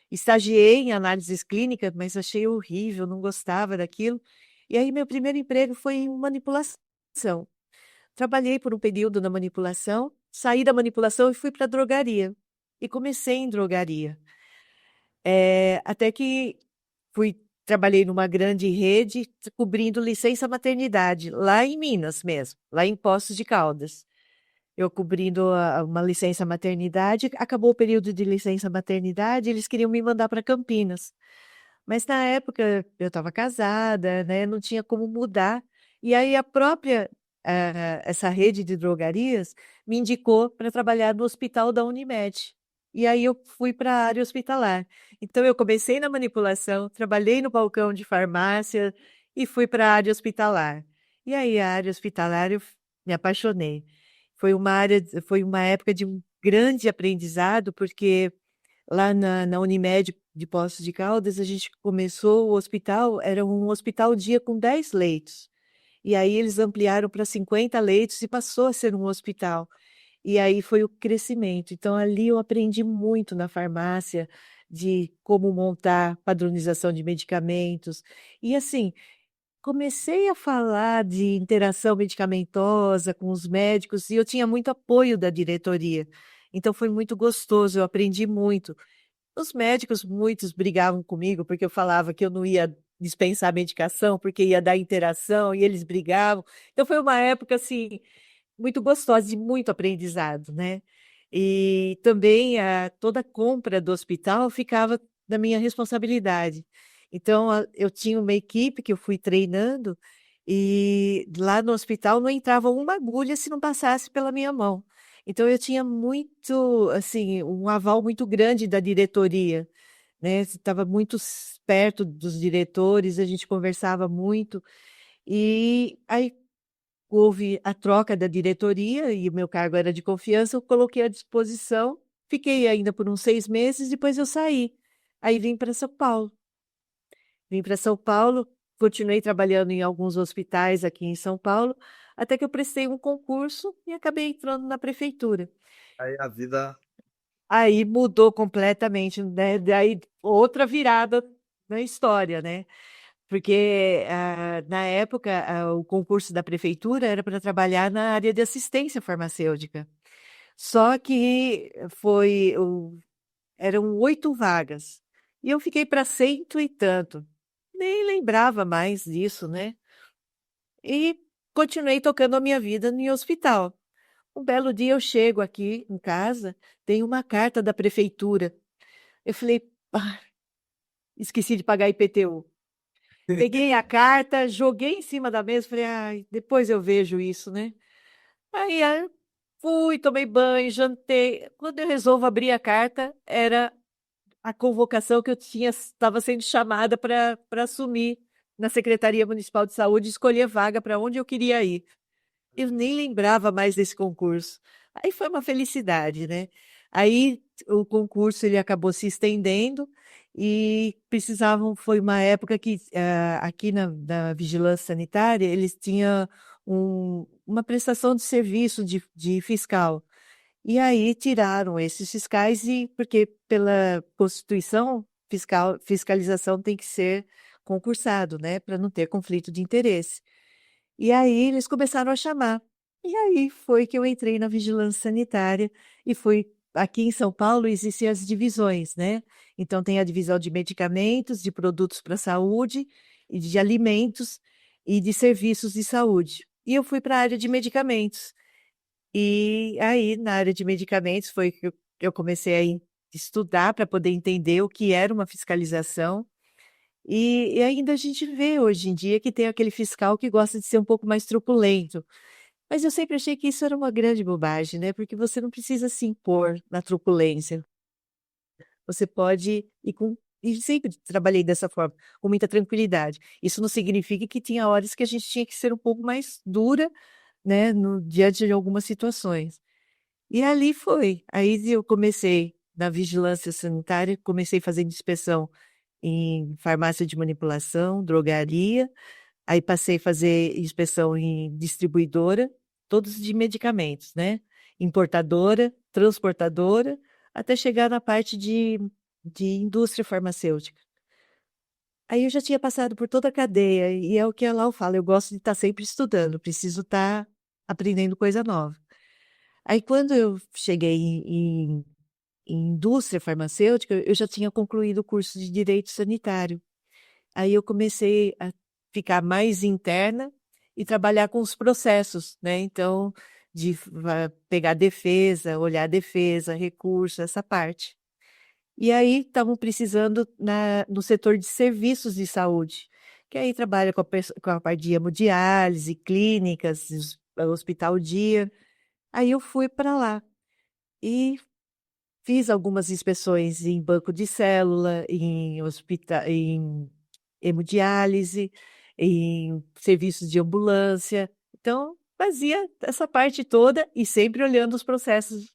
Estagiei em análises clínicas, mas achei horrível, não gostava daquilo. E aí meu primeiro emprego foi em manipulação. Trabalhei por um período na manipulação, saí da manipulação e fui para a drogaria. E comecei em drogaria. Até que trabalhei numa grande rede cobrindo licença maternidade, lá em Minas mesmo, lá em Poços de Caldas. Eu cobrindo uma licença maternidade, acabou o período de licença maternidade, eles queriam me mandar para Campinas. Mas na época eu estava casada, né, não tinha como mudar. E aí essa rede de drogarias me indicou para trabalhar no hospital da Unimed. E aí eu fui para a área hospitalar. Então eu comecei na manipulação, trabalhei no balcão de farmácia e fui para a área hospitalar. E aí a área hospitalar eu me apaixonei. Foi uma época de um grande aprendizado, porque lá na Unimed de Poços de Caldas, a gente começou o hospital, era um hospital dia com 10 leitos. E aí eles ampliaram para 50 leitos e passou a ser um hospital. E aí foi o crescimento. Então ali eu aprendi muito na farmácia de como montar padronização de medicamentos. E assim, comecei a falar de interação medicamentosa com os médicos e eu tinha muito apoio da diretoria. Então foi muito gostoso, eu aprendi muito. Os médicos, muitos brigavam comigo porque eu falava que eu não ia dispensar medicação, porque ia dar interação, e eles brigavam. Então foi uma época assim muito gostosa, de muito aprendizado, né? E também toda a compra do hospital ficava da minha responsabilidade. Então eu tinha uma equipe que eu fui treinando e lá no hospital não entrava uma agulha se não passasse pela minha mão. Então eu tinha muito, assim, um aval muito grande da diretoria, né? Estava muito perto dos diretores, a gente conversava muito. E aí houve a troca da diretoria e o meu cargo era de confiança, eu coloquei à disposição, fiquei ainda por uns 6 meses, depois eu saí. Aí vim para São Paulo. Vim para São Paulo, continuei trabalhando em alguns hospitais aqui em São Paulo, até que eu prestei um concurso e acabei entrando na prefeitura. Aí a vida. Aí mudou completamente, né? Daí outra virada na história, né? Porque na época o concurso da prefeitura era para trabalhar na área de assistência farmacêutica. Só que eram 8 vagas. E eu fiquei para cento e tanto. Nem lembrava mais disso, né? E continuei tocando a minha vida em hospital. Um belo dia eu chego aqui em casa, tem uma carta da prefeitura. Eu falei, esqueci de pagar IPTU. Peguei a carta, joguei em cima da mesa, falei, ai, depois eu vejo isso, né? Aí fui, tomei banho, jantei. Quando eu resolvo abrir a carta, era a convocação que estava sendo chamada para assumir na Secretaria Municipal de Saúde, escolher vaga para onde eu queria ir. Eu nem lembrava mais desse concurso. Aí foi uma felicidade, né? Aí o concurso ele acabou se estendendo e foi uma época que aqui na vigilância sanitária eles tinham uma prestação de serviço de fiscal. E aí tiraram esses fiscais porque pela Constituição fiscalização tem que ser concursado, né, para não ter conflito de interesse. E aí eles começaram a chamar. E aí foi que eu entrei na vigilância sanitária e foi aqui em São Paulo existem as divisões, né? Então tem a divisão de medicamentos, de produtos para saúde, e de alimentos e de serviços de saúde. E eu fui para a área de medicamentos. E aí, na área de medicamentos, foi que eu comecei a estudar para poder entender o que era uma fiscalização. E ainda a gente vê hoje em dia que tem aquele fiscal que gosta de ser um pouco mais truculento. Mas eu sempre achei que isso era uma grande bobagem, né? Porque você não precisa se impor na truculência. Você pode ir com. E sempre trabalhei dessa forma, com muita tranquilidade. Isso não significa que tinha horas que a gente tinha que ser um pouco mais dura, né, diante de algumas situações. E ali foi. Aí eu comecei na vigilância sanitária, comecei fazendo inspeção em farmácia de manipulação, drogaria, aí passei a fazer inspeção em distribuidora, todos de medicamentos, né? Importadora, transportadora, até chegar na parte de indústria farmacêutica. Aí eu já tinha passado por toda a cadeia, e é o que a Lau fala, eu gosto de estar sempre estudando, preciso estar aprendendo coisa nova. Aí quando eu cheguei em indústria farmacêutica, eu já tinha concluído o curso de direito sanitário. Aí eu comecei a ficar mais interna e trabalhar com os processos, né? Então, de pegar defesa, olhar defesa, recurso, essa parte. E aí estavam precisando no setor de serviços de saúde, que aí trabalha com a parte de hemodiálise, clínicas, hospital dia. Aí eu fui para lá e fiz algumas inspeções em banco de célula, em hospital, em hemodiálise, em serviços de ambulância. Então, fazia essa parte toda e sempre olhando os processos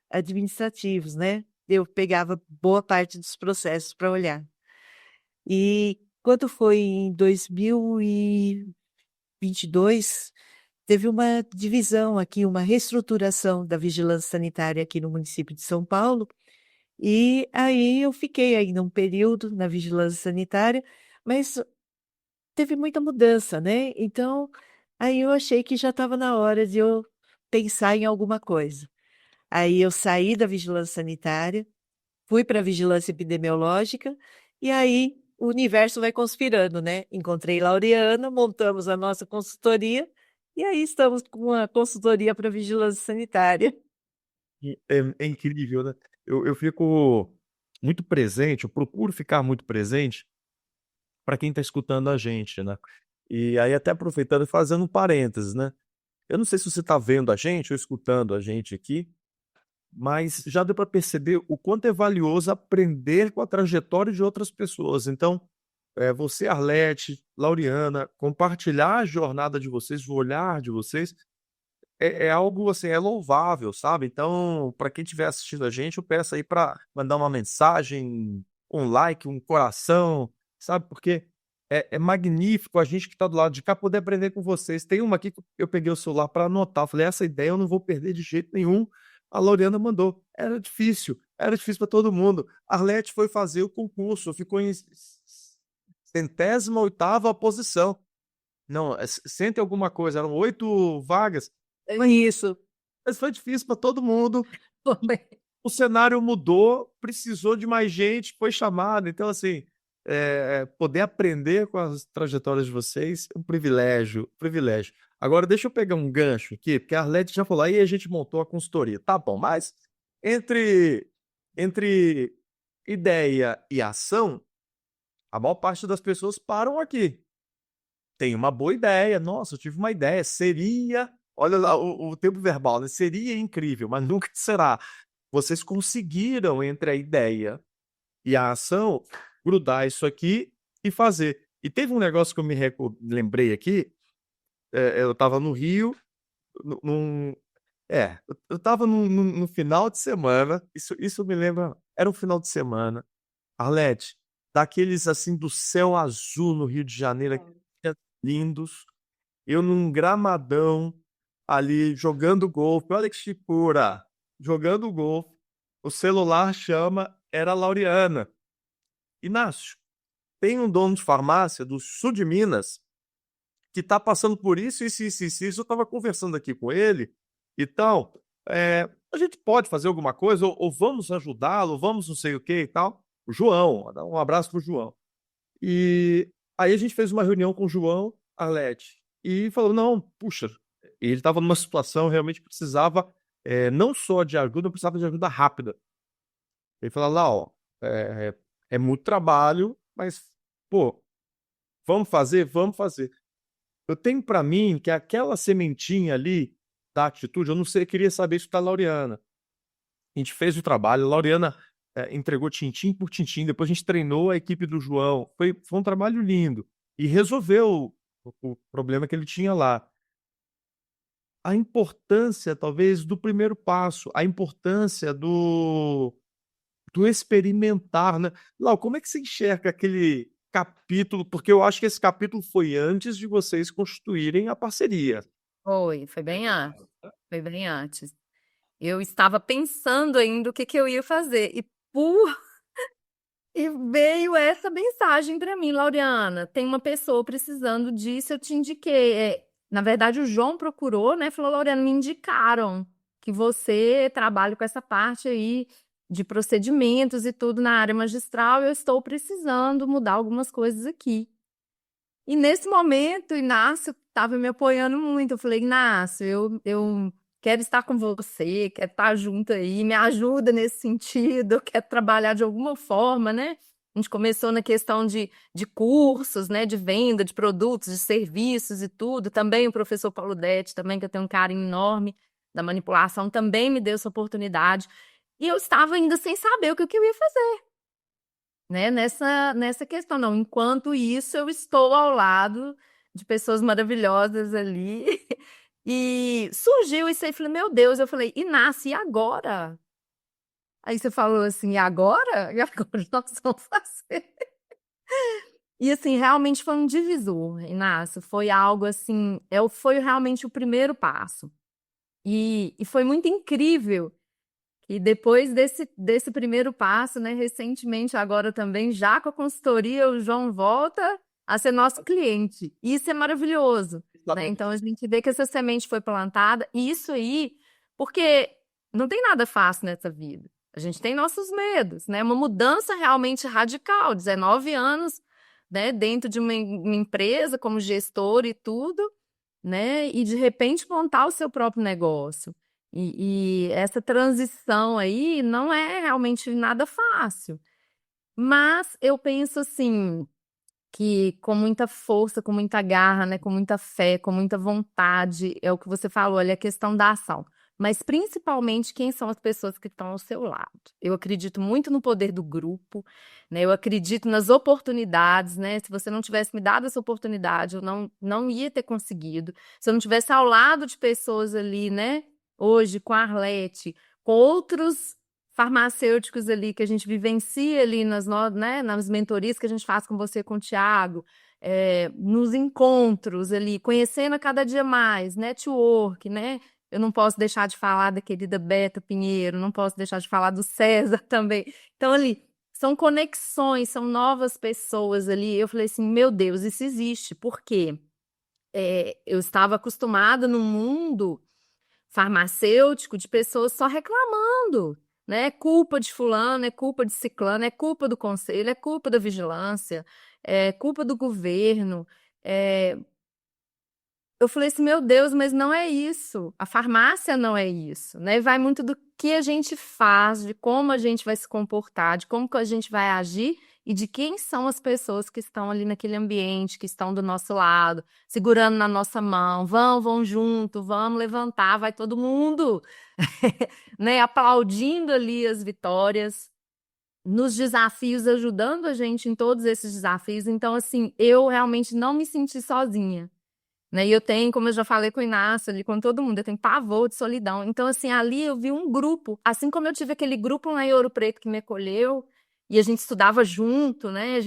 administrativos, né? Eu pegava boa parte dos processos para olhar. E quando foi em 2022, teve uma divisão aqui, uma reestruturação da vigilância sanitária aqui no município de São Paulo, e aí eu fiquei ainda um período na vigilância sanitária, mas teve muita mudança, né? Então, aí eu achei que já estava na hora de eu pensar em alguma coisa. Aí eu saí da vigilância sanitária, fui para a vigilância epidemiológica, e aí o universo vai conspirando, né? Encontrei Laureana, montamos a nossa consultoria, e aí estamos com uma consultoria para vigilância sanitária. É incrível, né? Eu fico muito presente, eu procuro ficar muito presente para quem está escutando a gente, né? E aí, até aproveitando e fazendo um parênteses, né? Eu não sei se você está vendo a gente ou escutando a gente aqui, mas já deu para perceber o quanto é valioso aprender com a trajetória de outras pessoas. Então, você, Arlete, Laureana, compartilhar a jornada de vocês, o olhar de vocês, é algo assim, é louvável, sabe? Então, para quem estiver assistindo a gente, eu peço aí para mandar uma mensagem, um like, um coração, sabe? Porque é magnífico a gente que está do lado de cá poder aprender com vocês. Tem uma aqui que eu peguei o celular para anotar, falei, essa ideia eu não vou perder de jeito nenhum. A Laureana mandou. Era difícil para todo mundo. A Arlete foi fazer o concurso, ficou em centésima oitava posição. Não, cento e alguma coisa, eram 8 vagas. Isso. Mas foi difícil para todo mundo. Foi. O cenário mudou, precisou de mais gente, foi chamado. Então, assim, poder aprender com as trajetórias de vocês é um privilégio, privilégio. Agora, deixa eu pegar um gancho aqui, porque a Arlete já falou, aí a gente montou a consultoria. Tá bom, mas entre ideia e ação, a maior parte das pessoas param aqui. Tem uma boa ideia, nossa, eu tive uma ideia, seria, olha lá o tempo verbal, né? Seria incrível, mas nunca será. Vocês conseguiram, entre a ideia e a ação, grudar isso aqui e fazer. E teve um negócio que eu me lembrei aqui, eu estava no Rio, num, eu estava no final de semana, isso me lembra, era um final de semana, Arlete, daqueles assim do céu azul no Rio de Janeiro, lindos, eu num gramadão ali jogando golfe, olha que chipura, jogando golfe, o celular chama, era a Laureana. Inácio, tem um dono de farmácia do sul de Minas que está passando por isso. Eu estava conversando aqui com ele. Então, a gente pode fazer alguma coisa, ou vamos ajudá-lo, vamos não sei o que e tal. O João, dá um abraço pro João. E aí a gente fez uma reunião com o João Arlete e falou, não, puxa, ele estava numa situação, realmente precisava não só de ajuda, precisava de ajuda rápida. Ele falou lá, ó, é muito trabalho, mas, pô, vamos fazer? Vamos fazer. Eu tenho para mim que aquela sementinha ali da atitude, eu não sei, eu queria saber isso da Laureana. A gente fez o trabalho, a Laureana entregou tintim por tintim, depois a gente treinou a equipe do João. Foi um trabalho lindo e resolveu o problema que ele tinha lá. A importância, talvez, do primeiro passo, a importância do experimentar, né? Lau, como é que você enxerga aquele capítulo? Porque eu acho que esse capítulo foi antes de vocês constituírem a parceria. Foi bem antes. Foi bem antes. Eu estava pensando ainda o que eu ia fazer. E veio essa mensagem para mim, Laureana. Tem uma pessoa precisando disso, eu te indiquei. Na verdade, o João procurou, né? Falou, Laureana, me indicaram que você trabalha com essa parte aí de procedimentos e tudo na área magistral. Eu estou precisando mudar algumas coisas aqui. E nesse momento, Inácio estava me apoiando muito. Eu falei, Inácio, eu quero estar com você, quero estar junto aí, me ajuda nesse sentido, eu quero trabalhar de alguma forma, né? A gente começou na questão de cursos, né? De venda de produtos, de serviços e tudo. Também o professor Paulo Detti, também, que eu tenho um carinho enorme da manipulação, também me deu essa oportunidade. E eu estava ainda sem saber o que eu ia fazer, né? Nessa questão, não. Enquanto isso, eu estou ao lado de pessoas maravilhosas ali. E surgiu isso aí, falei, meu Deus, eu falei, Inácio, e agora? Aí você falou assim, e agora? E agora nós vamos fazer? E assim, realmente foi um divisor, Inácio, foi algo assim, foi realmente o primeiro passo. E foi muito incrível. E depois desse primeiro passo, né, recentemente, agora também, já com a consultoria, o João volta a ser nosso cliente. Isso é maravilhoso, né? Então, a gente vê que essa semente foi plantada, e isso aí, porque não tem nada fácil nessa vida. A gente tem nossos medos, né? Uma mudança realmente radical, 19 anos, né, dentro de uma empresa como gestor e tudo, né? E de repente montar o seu próprio negócio. E essa transição aí não é realmente nada fácil. Mas eu penso assim, que com muita força, com muita garra, né, com muita fé, com muita vontade, é o que você falou, olha, a questão da ação. Mas principalmente quem são as pessoas que estão ao seu lado. Eu acredito muito no poder do grupo, né? Eu acredito nas oportunidades, né? Se você não tivesse me dado essa oportunidade, eu não ia ter conseguido. Se eu não tivesse ao lado de pessoas ali, né? Hoje, com a Arlete, com outros farmacêuticos ali que a gente vivencia ali né, nas mentorias que a gente faz com você, com o Thiago, nos encontros ali, conhecendo a cada dia mais, network, né? Eu não posso deixar de falar da querida Beta Pinheiro, não posso deixar de falar do César também. Então, ali, são conexões, são novas pessoas ali. Eu falei assim, meu Deus, isso existe. Por quê? Eu estava acostumada no mundo farmacêutico de pessoas só reclamando, né? É culpa de fulano, é culpa de ciclano, é culpa do conselho, é culpa da vigilância, é culpa do governo. Eu falei assim, meu Deus, mas não é isso. A farmácia não é isso, né? Vai muito do que a gente faz, de como a gente vai se comportar, de como que a gente vai agir e de quem são as pessoas que estão ali naquele ambiente, que estão do nosso lado, segurando na nossa mão. Vão junto, vamos levantar, vai todo mundo, né? Aplaudindo ali as vitórias, nos desafios, ajudando a gente em todos esses desafios. Então, assim, eu realmente não me senti sozinha. Né? E eu tenho, como eu já falei com o Inácio, ali com todo mundo, eu tenho pavor de solidão. Então, assim, ali eu vi um grupo, assim como eu tive aquele grupo lá em Ouro Preto que me acolheu, e a gente estudava junto, né?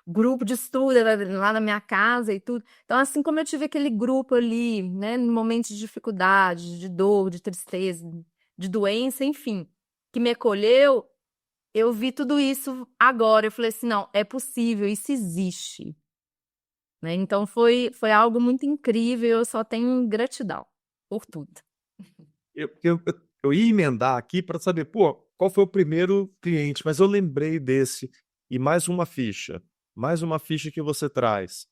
Grupo de estudo lá na minha casa e tudo. Então, assim como eu tive aquele grupo ali, né, no momento de dificuldade, de dor, de tristeza, de doença, enfim, que me acolheu, eu vi tudo isso agora. Eu falei assim, não, é possível, isso existe. né? Então foi algo muito incrível, eu só tenho gratidão por tudo. Eu ia emendar aqui para saber, pô, qual foi o primeiro cliente, mas eu lembrei desse. E mais uma ficha que você traz.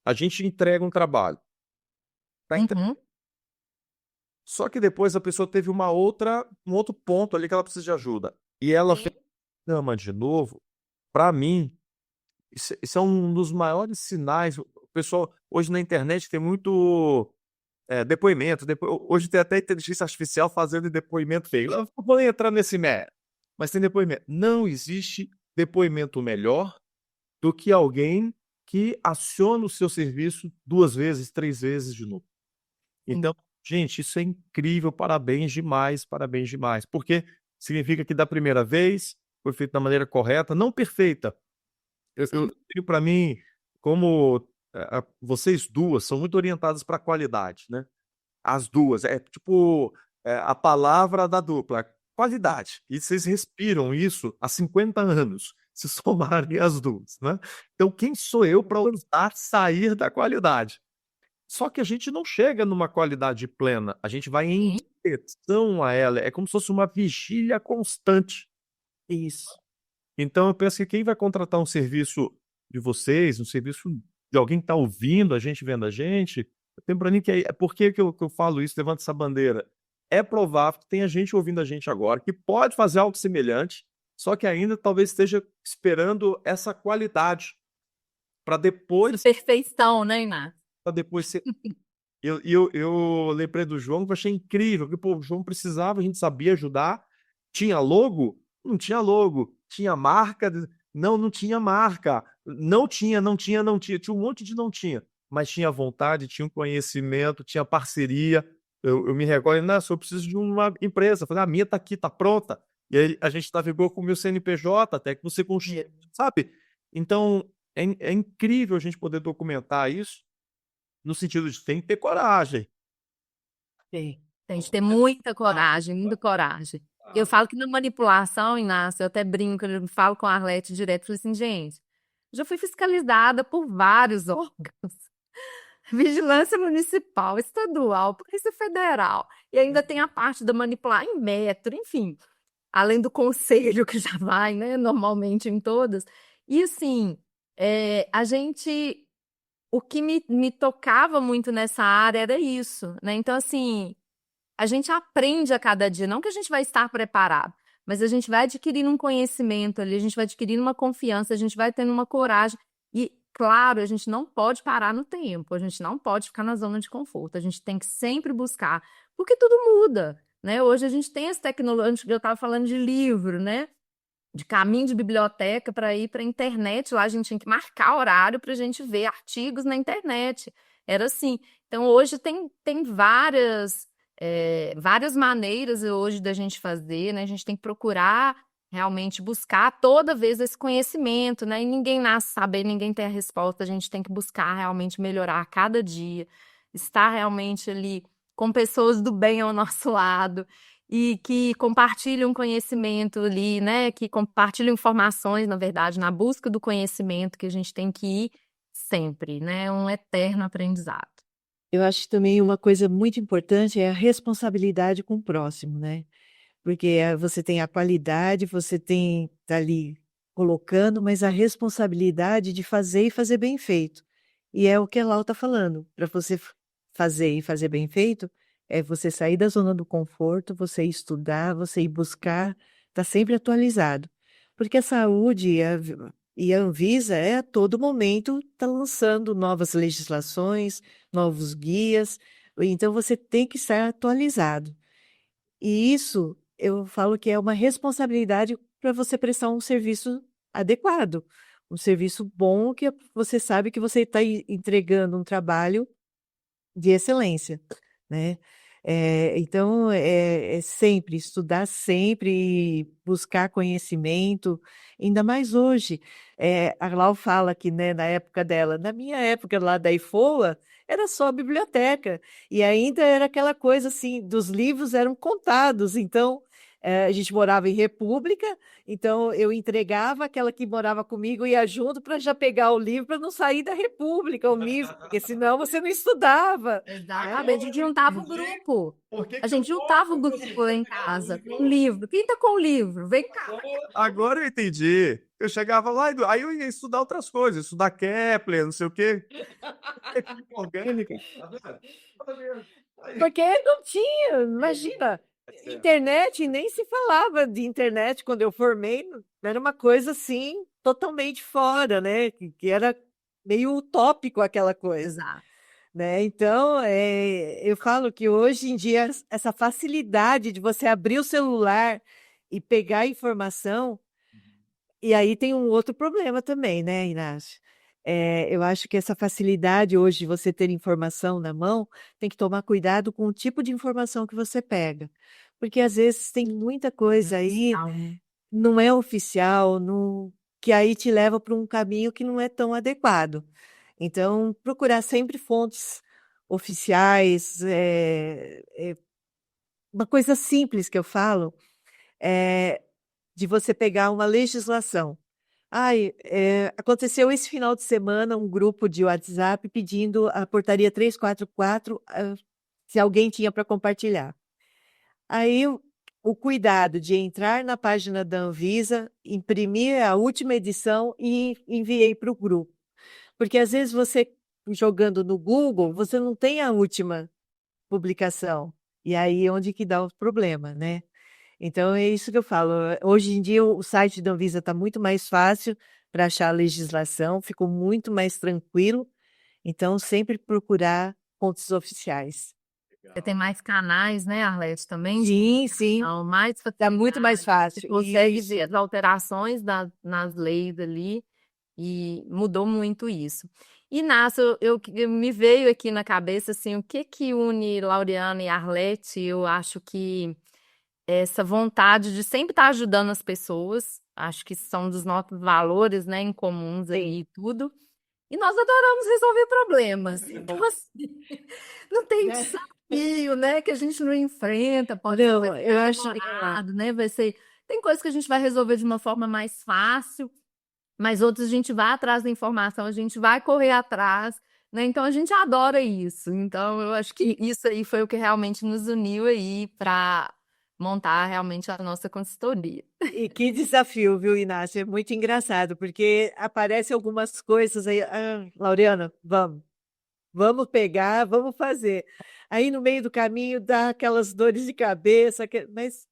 A gente entrega um trabalho. Tá entre- Uhum. Só que depois a pessoa teve um outro ponto ali que ela precisa de ajuda. E ela fez cama de novo. Para mim, isso é um dos maiores sinais. O pessoal, hoje na internet tem muito depoimento. Hoje tem até inteligência artificial fazendo depoimento feio. Eu não vou nem entrar nesse mérito, mas tem depoimento. Não existe depoimento melhor do que alguém que aciona o seu serviço 2 vezes, 3 vezes de novo. Então, gente, isso é incrível, parabéns demais, porque significa que da primeira vez foi feito da maneira correta, não perfeita. Eu tenho para mim, como vocês duas são muito orientadas para a qualidade, né? As duas, é tipo a palavra da dupla, qualidade. E vocês respiram isso há 50 anos, se somarem as duas, né? Então, quem sou eu para ousar sair da qualidade? Só que a gente não chega numa qualidade plena, a gente vai em direção a ela, é como se fosse uma vigília constante. Isso. Então eu penso que quem vai contratar um serviço de vocês, um serviço de alguém que está ouvindo a gente, vendo a gente, eu tenho para mim que por que eu falo isso, levanto essa bandeira? É provável que tenha gente ouvindo a gente agora que pode fazer algo semelhante, só que ainda talvez esteja esperando essa qualidade para depois Perfeição, né, Inácio? ser. Eu lembrei do João, que eu achei incrível, porque pô, o João precisava, a gente sabia ajudar. Tinha logo? Não tinha logo. Tinha marca? Não tinha marca. Não tinha. Tinha um monte de não tinha. Mas tinha vontade, tinha um conhecimento, tinha parceria. Eu me recordo, eu preciso de uma empresa. Eu falei, a minha tá aqui, tá pronta. E aí a gente navegou com o meu CNPJ até que você consiga, sabe? Então, é incrível a gente poder documentar isso no sentido de tem que ter coragem. Sim. Tem que ter muita coragem, muita coragem. Eu falo que na manipulação, Inácio, eu até brinco, eu falo com a Arlete direto, falo assim, gente, já fui fiscalizada por vários órgãos. Vigilância Municipal, Estadual, Polícia Federal. E ainda tem a parte da manipular em metro, enfim. Além do conselho que já vai, né, normalmente em todas. E assim, a gente... O que me tocava muito nessa área era isso, né? Então, assim, a gente aprende a cada dia, não que a gente vai estar preparado, mas a gente vai adquirindo um conhecimento ali, a gente vai adquirindo uma confiança, a gente vai tendo uma coragem. E, claro, a gente não pode parar no tempo, a gente não pode ficar na zona de conforto, a gente tem que sempre buscar, porque tudo muda, né? Hoje a gente tem as tecnologias, eu estava falando de livro, né? De caminho de biblioteca para ir para a internet. Lá a gente tinha que marcar horário para a gente ver artigos na internet. Era assim. Então, hoje tem várias maneiras hoje da gente fazer, né? A gente tem que procurar realmente buscar toda vez esse conhecimento, né? E ninguém nasce sabendo, ninguém tem a resposta. A gente tem que buscar realmente melhorar a cada dia, estar realmente ali com pessoas do bem ao nosso lado e que compartilham conhecimento ali, né? Que compartilham informações, na verdade, na busca do conhecimento que a gente tem que ir sempre, né? Um eterno aprendizado. Eu acho que também uma coisa muito importante é a responsabilidade com o próximo, né? Porque você tem a qualidade, você tem tá ali colocando, mas a responsabilidade de fazer e fazer bem feito. E é o que a Lau está falando. Para você fazer e fazer bem feito, é você sair da zona do conforto, você estudar, você ir buscar, tá sempre atualizado. Porque a saúde e a Anvisa a todo momento está lançando novas legislações, novos guias, então você tem que estar atualizado. E isso eu falo que é uma responsabilidade para você prestar um serviço adequado, um serviço bom que você sabe que você está entregando um trabalho de excelência, né? Então, é sempre estudar sempre, buscar conhecimento, ainda mais hoje. A Lau fala que, né, na época dela, na minha época lá da IFOA, era só a biblioteca, e ainda era aquela coisa assim, dos livros eram contados, então A gente morava em república, então eu entregava, aquela que morava comigo ia junto para já pegar o livro para não sair da república, o livro, porque senão você não estudava. Exatamente, a gente juntava o grupo. Por que A que gente eu juntava o posso grupo lá em casa, livro? com o livro. Quem tá com o livro? Vem cá. Agora eu entendi. Eu chegava lá, aí eu ia estudar outras coisas, estudar Kepler, não sei o quê. É química orgânica. Tá vendo? Tá vendo? Aí. Porque não tinha, imagina, internet, nem se falava de internet quando eu formei, era uma coisa assim, totalmente fora, né? Que era meio utópico aquela coisa, Exato. né? Então, eu falo que hoje em dia, essa facilidade de você abrir o celular e pegar a informação, e aí tem um outro problema também, né, Inácio? Eu acho que essa facilidade hoje de você ter informação na mão, tem que tomar cuidado com o tipo de informação que você pega. Porque às vezes tem muita coisa aí, não é oficial, que aí te leva para um caminho que não é tão adequado. Então, procurar sempre fontes oficiais, uma coisa simples que eu falo, é de você pegar uma legislação. Ai, aconteceu esse final de semana um grupo de WhatsApp pedindo a portaria 344, se alguém tinha para compartilhar. Aí o cuidado de entrar na página da Anvisa, imprimir a última edição e enviei para o grupo. Porque às vezes você jogando no Google, você não tem a última publicação. E aí é onde que dá o problema, né? Então é isso que eu falo. Hoje em dia o site da Anvisa está muito mais fácil para achar a legislação, ficou muito mais tranquilo. Então sempre procurar fontes oficiais. Você tem mais canais, né, Arlete, também? Sim, sim. Então, mais Está muito mais fácil. você consegue Isso. ver as alterações nas leis ali e mudou muito isso. Inácio, me veio aqui na cabeça assim, o que que une Laureana e Arlete? Eu acho que essa vontade de sempre estar ajudando as pessoas, acho que são dos nossos valores, né, em comuns aí e tudo. E nós adoramos resolver problemas. Então, assim, não tem desafio, né, que a gente não enfrenta, pode Não, ser eu acho. demorado, né, vai ser... Tem coisas que a gente vai resolver de uma forma mais fácil, mas outras a gente vai atrás da informação, a gente vai correr atrás, né? Então a gente adora isso. Então eu acho que isso aí foi o que realmente nos uniu aí para montar realmente a nossa consultoria. E que desafio, viu, Inácio? É muito engraçado, porque aparecem algumas coisas aí. Laureana, vamos pegar, vamos fazer. Aí no meio do caminho dá aquelas dores de cabeça, mas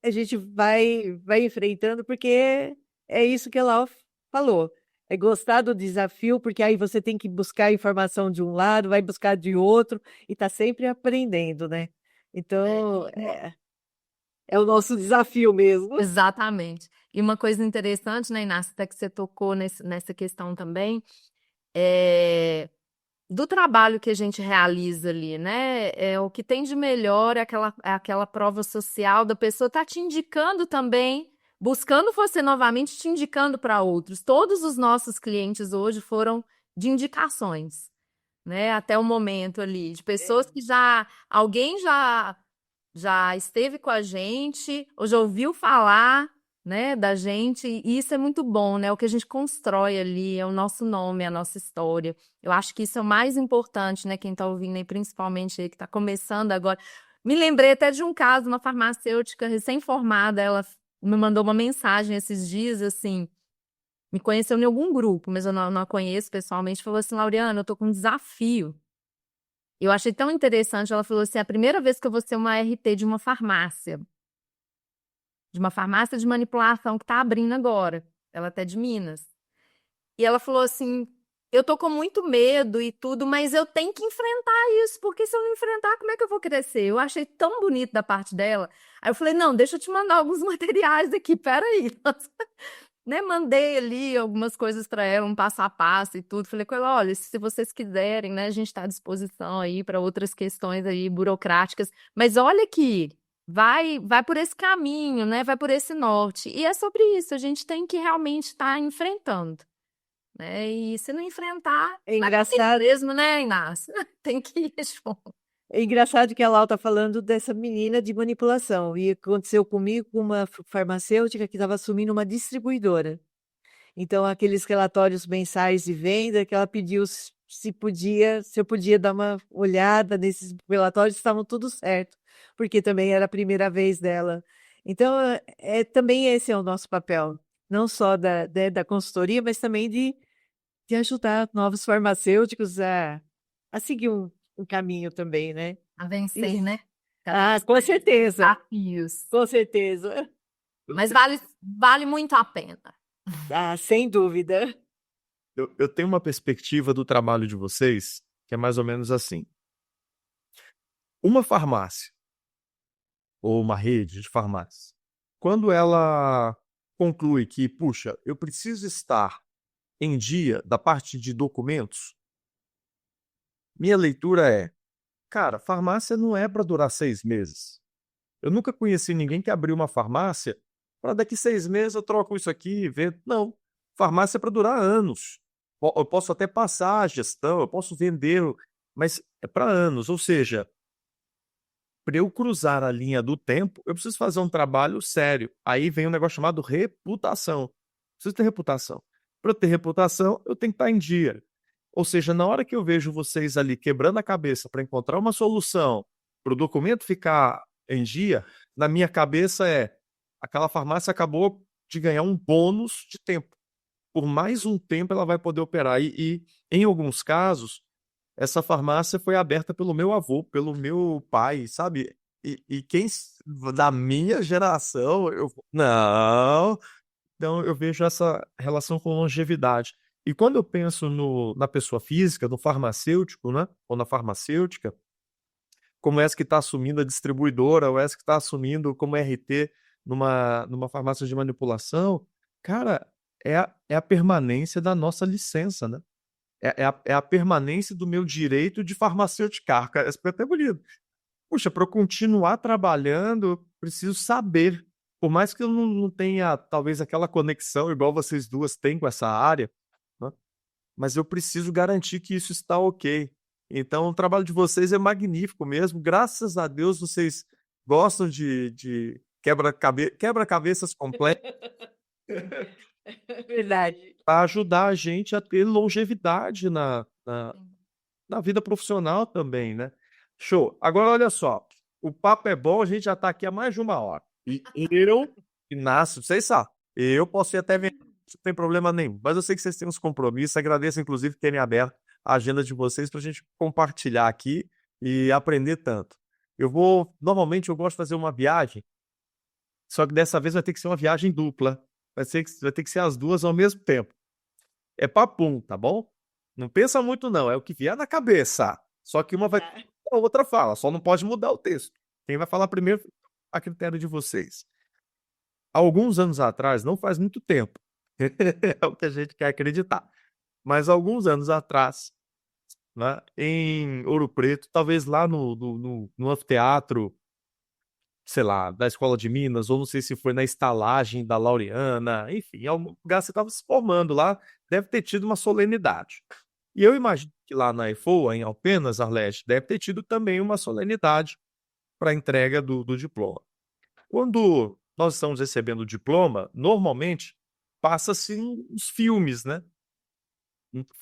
a gente vai enfrentando, porque é isso que ela falou. É gostar do desafio, porque aí você tem que buscar informação de um lado, vai buscar de outro, e está sempre aprendendo, né? Então, é o nosso desafio mesmo. Exatamente. E uma coisa interessante, né, Inácia, até que você tocou nessa questão também, é do trabalho que a gente realiza ali, né? O que tem de melhor é aquela prova social da pessoa tá te indicando também, buscando você novamente, te indicando para outros. Todos os nossos clientes hoje foram de indicações, né? Até o momento ali, de pessoas que alguém já esteve com a gente, ou já ouviu falar, né, da gente, e isso é muito bom, né? O que a gente constrói ali é o nosso nome, a nossa história. Eu acho que isso é o mais importante, né? Quem está ouvindo aí, principalmente aí, que está começando agora. Me lembrei até de um caso, uma farmacêutica recém-formada, ela me mandou uma mensagem esses dias, assim, me conheceu em algum grupo, mas eu não a conheço pessoalmente, falou assim, Laureana, eu tô com um desafio. Eu achei tão interessante, ela falou assim, é a primeira vez que eu vou ser uma RT de uma farmácia de manipulação que está abrindo agora. Ela até de Minas. E ela falou assim: eu tô com muito medo e tudo, mas eu tenho que enfrentar isso, porque se eu não enfrentar, como é que eu vou crescer? Eu achei tão bonito da parte dela. Aí eu falei: não, deixa eu te mandar alguns materiais aqui, peraí. Né, mandei ali algumas coisas para ela, um passo a passo e tudo. Falei com ela: olha, se vocês quiserem, né, a gente está à disposição aí para outras questões aí burocráticas, mas olha aqui. Vai por esse caminho, né? Vai por esse norte. E é sobre isso, a gente tem que realmente estar enfrentando, né? E se não enfrentar, É vai cair engraçado. mesmo, né, Inácio? Tem que ir junto. É engraçado que a Lau está falando dessa menina de manipulação. E aconteceu comigo com uma farmacêutica que estava assumindo uma distribuidora. Então, aqueles relatórios mensais de venda que ela pediu se eu podia dar uma olhada nesses relatórios, estavam tudo certo, porque também era a primeira vez dela. Então, também esse é o nosso papel, não só da consultoria, mas também de ajudar novos farmacêuticos a seguir um caminho também, né? A vencer, né? Com certeza, Desafios. com certeza. Mas vale muito a pena. Sem dúvida. Eu tenho uma perspectiva do trabalho de vocês que é mais ou menos assim. Uma farmácia ou uma rede de farmácias, quando ela conclui que, puxa, eu preciso estar em dia da parte de documentos, minha leitura é, cara, farmácia não é para durar 6 meses. Eu nunca conheci ninguém que abriu uma farmácia para daqui 6 meses eu troco isso aqui e vendo. Não, farmácia é para durar anos. Eu posso até passar a gestão, eu posso vender, mas é para anos. Ou seja, para eu cruzar a linha do tempo, eu preciso fazer um trabalho sério. Aí vem um negócio chamado reputação. Preciso ter reputação. Para eu ter reputação, eu tenho que estar em dia. Ou seja, na hora que eu vejo vocês ali quebrando a cabeça para encontrar uma solução para o documento ficar em dia, na minha cabeça aquela farmácia acabou de ganhar um bônus de tempo. Por mais um tempo ela vai poder operar. E em alguns casos, essa farmácia foi aberta pelo meu avô, pelo meu pai, sabe? E quem da minha geração, não. Então eu vejo essa relação com longevidade. E quando eu penso na pessoa física, no farmacêutico, né? Ou na farmacêutica, como essa que está assumindo a distribuidora, ou essa que está assumindo como RT numa farmácia de manipulação, cara, é a permanência da nossa licença, né? É a permanência do meu direito de farmacêutica. Cara, isso é até bonito. Puxa, para eu continuar trabalhando, eu preciso saber. Por mais que eu não tenha, talvez, aquela conexão igual vocês duas têm com essa área, né? Mas eu preciso garantir que isso está ok. Então, o trabalho de vocês é magnífico mesmo. Graças a Deus, vocês gostam de quebra-cabeças completos Verdade. para ajudar a gente a ter longevidade na vida profissional também, né? Show. Agora, olha só. O papo é bom, a gente já está aqui há mais de 1 hora. E Inácio, vocês sabem, eu posso ir até ver, não tem problema nenhum. Mas eu sei que vocês têm uns compromissos. Agradeço, inclusive, terem aberto a agenda de vocês para a gente compartilhar aqui e aprender tanto. Normalmente eu gosto de fazer uma viagem, só que dessa vez vai ter que ser uma viagem dupla. Vai ter que ser as duas ao mesmo tempo. É papum, tá bom? Não pensa muito, não. É o que vier na cabeça. Só que uma vai. A outra fala, só não pode mudar o texto. Quem vai falar primeiro, a critério de vocês. Alguns anos atrás, não faz muito tempo, é o que a gente quer acreditar, mas alguns anos atrás, né, em Ouro Preto, talvez lá no anfiteatro, sei lá, da Escola de Minas, ou não sei se foi na estalagem da Laureana, enfim, em algum lugar você estava se formando lá, deve ter tido uma solenidade. E eu imagino que lá na EFOA, em Alpenas, Arlete, deve ter tido também uma solenidade para a entrega do diploma. Quando nós estamos recebendo o diploma, normalmente passa-se uns filmes, né?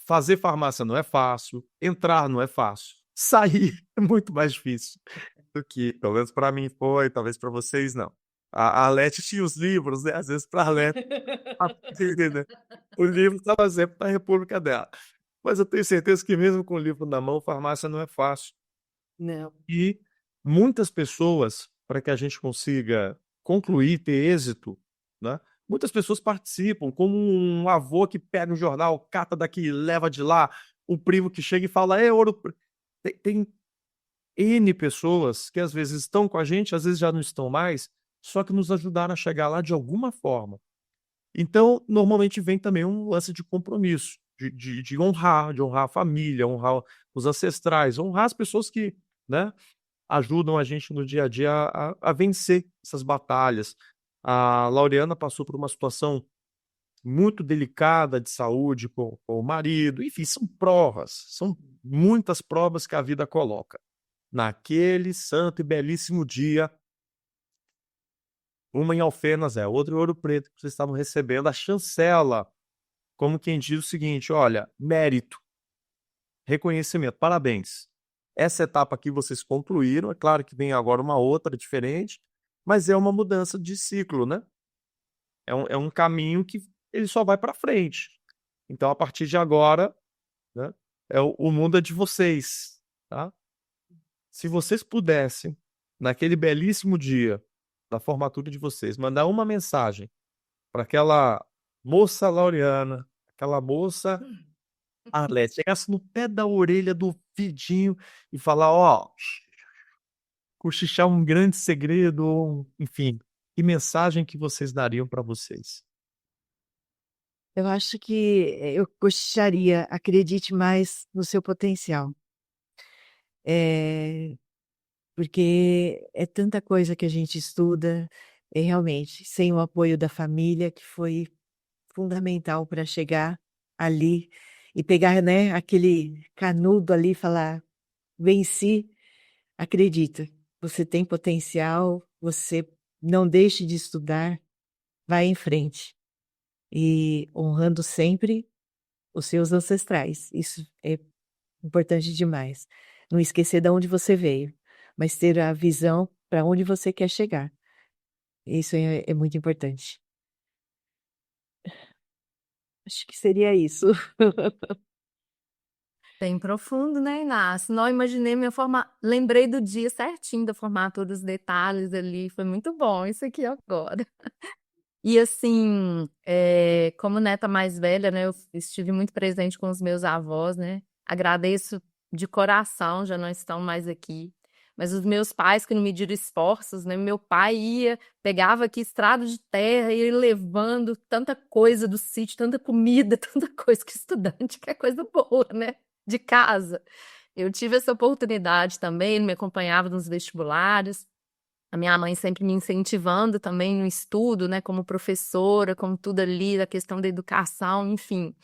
Fazer farmácia não é fácil, entrar não é fácil, sair é muito mais difícil do que, pelo menos para mim foi, talvez para vocês não. A Arlete tinha os livros, né? Às vezes para a Arlete, o livro estava sempre na república dela. Mas eu tenho certeza que mesmo com o livro na mão, farmácia não é fácil. Não. E muitas pessoas, para que a gente consiga concluir, ter êxito, né? Muitas pessoas participam, como um avô que pega um jornal, cata daqui, leva de lá, um primo que chega e fala, ouro. Tem N pessoas que às vezes estão com a gente, às vezes já não estão mais, só que nos ajudaram a chegar lá de alguma forma. Então, normalmente vem também um lance de compromisso, de honrar a família, honrar os ancestrais, honrar as pessoas que, né, ajudam a gente no dia a dia a vencer essas batalhas. A Laureana passou por uma situação muito delicada de saúde com o marido, enfim, são muitas provas que a vida coloca. naquele santo e belíssimo dia, uma em Alfenas, outra em Ouro Preto, que vocês estavam recebendo a chancela, como quem diz o seguinte: olha, mérito, reconhecimento, parabéns. Essa etapa aqui vocês concluíram, é claro que vem agora uma outra diferente, mas é uma mudança de ciclo, né? É um caminho que ele só vai para frente. Então, a partir de agora, né, o mundo é de vocês, tá? Se vocês pudessem, naquele belíssimo dia da formatura de vocês, mandar uma mensagem para aquela moça Laureana, aquela moça Arlete, chegasse no pé da orelha do vidinho e falar, ó, cochichar um grande segredo, ou, enfim, que mensagem que vocês dariam para vocês? Eu acho que eu cochicharia, acredite mais no seu potencial. Porque é tanta coisa que a gente estuda, realmente, sem o apoio da família, que foi fundamental para chegar ali e pegar, né, aquele canudo ali e falar: venci, acredita, você tem potencial, você não deixe de estudar, vai em frente. E honrando sempre os seus ancestrais. Isso é importante demais. Não esquecer de onde você veio, mas ter a visão para onde você quer chegar. Isso é muito importante. Acho que seria isso. Bem profundo, né, Inácio? Não imaginei minha formatura. Lembrei do dia certinho da formatura, dos detalhes ali. Foi muito bom isso aqui agora. E assim, como neta mais velha, né, eu estive muito presente com os meus avós, né? Agradeço de coração, já não estão mais aqui. Mas os meus pais que não mediram esforços, né? Meu pai pegava aqui estrado de terra e ia levando tanta coisa do sítio, tanta comida, tanta coisa que estudante, que é coisa boa, né? De casa. Eu tive essa oportunidade também, ele me acompanhava nos vestibulares. A minha mãe sempre me incentivando também no estudo, né, como professora, como tudo ali, a questão da educação, enfim.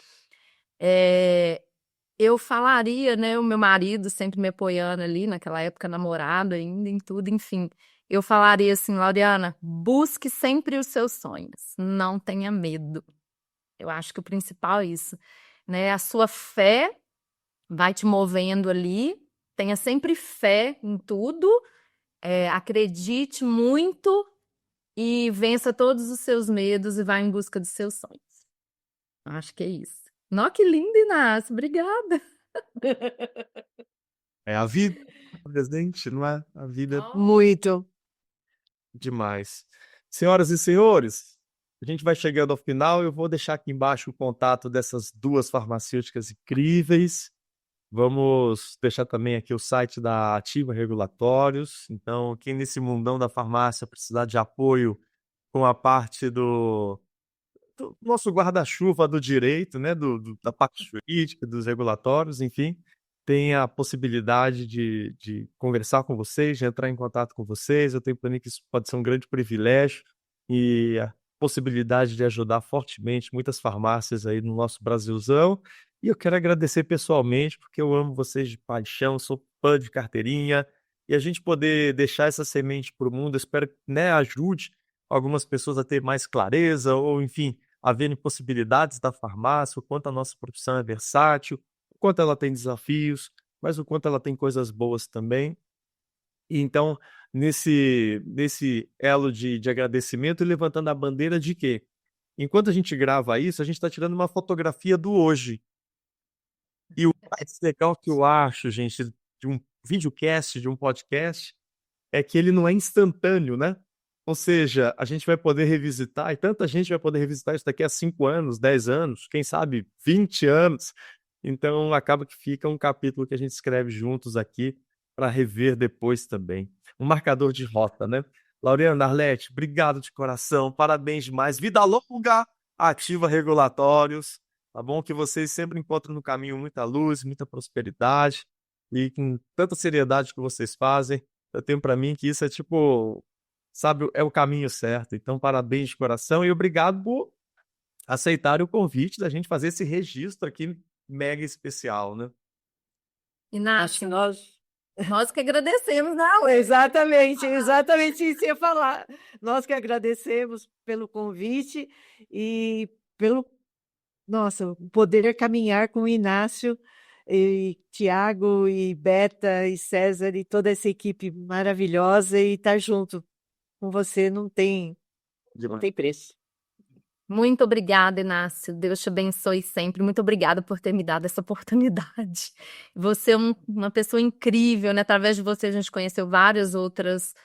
Eu falaria, né, o meu marido sempre me apoiando ali, naquela época namorado ainda, em tudo, enfim. Eu falaria assim, Laureana, busque sempre os seus sonhos, não tenha medo. Eu acho que o principal é isso, né? A sua fé vai te movendo ali, tenha sempre fé em tudo, acredite muito e vença todos os seus medos e vá em busca dos seus sonhos. Acho que é isso. Nossa, que lindo, Inácio. Obrigada. É a vida, presidente, não é? A vida Muito. demais. Senhoras e senhores, a gente vai chegando ao final. Eu vou deixar aqui embaixo o contato dessas duas farmacêuticas incríveis. Vamos deixar também aqui o site da Ativa Regulatórios. Então, quem nesse mundão da farmácia precisar de apoio com a parte do nosso guarda-chuva do direito, né, da parte jurídica, dos regulatórios, enfim, tem a possibilidade de conversar com vocês, de entrar em contato com vocês. Eu tenho para mim que isso pode ser um grande privilégio e a possibilidade de ajudar fortemente muitas farmácias aí no nosso Brasilzão. E eu quero agradecer pessoalmente, porque eu amo vocês de paixão, sou fã de carteirinha, e a gente poder deixar essa semente para o mundo, eu espero que, né, ajude algumas pessoas a ter mais clareza, ou enfim, a verem possibilidades da farmácia, o quanto a nossa profissão é versátil, o quanto ela tem desafios, mas o quanto ela tem coisas boas também. E então, nesse elo de agradecimento e levantando a bandeira de que, enquanto a gente grava isso, a gente está tirando uma fotografia do hoje. E o mais legal que eu acho, gente, de um videocast, de um podcast, é que ele não é instantâneo, né? Ou seja, a gente vai poder revisitar, e tanta gente vai poder revisitar isso daqui a 5 anos, 10 anos, quem sabe 20 anos. Então, acaba que fica um capítulo que a gente escreve juntos aqui para rever depois também. Um marcador de rota, né? Laureana, Arlete, obrigado de coração, parabéns demais. Vida longa, Ativa Regulatórios, tá bom? Que vocês sempre encontram no caminho muita luz, muita prosperidade, e com tanta seriedade que vocês fazem, eu tenho para mim que isso é tipo, sabe, é o caminho certo. Então, parabéns de coração e obrigado por aceitar o convite da gente fazer esse registro aqui mega especial, né? Acho que Inácio, nós Nós que agradecemos, né? Exatamente isso que eu ia falar. Nós que agradecemos pelo convite e pelo, nossa, poder caminhar com o Inácio e Tiago e Beta e César e toda essa equipe maravilhosa e estar junto com você não tem preço. Muito obrigada, Inácio. Deus te abençoe sempre. Muito obrigada por ter me dado essa oportunidade. Você é uma pessoa incrível, né? Através de você a gente conheceu vários outros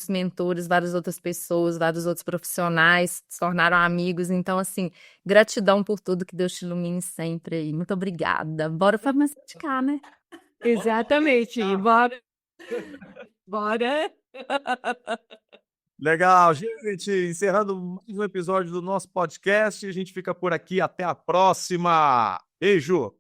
mentores, várias outras pessoas, vários outros profissionais, se tornaram amigos. Então, assim, gratidão por tudo, que Deus te ilumine sempre aí. Muito obrigada. Bora farmacêutica, né? Exatamente. Bora. Bora. Legal, gente. Encerrando mais um episódio do nosso podcast. A gente fica por aqui. Até a próxima. Beijo.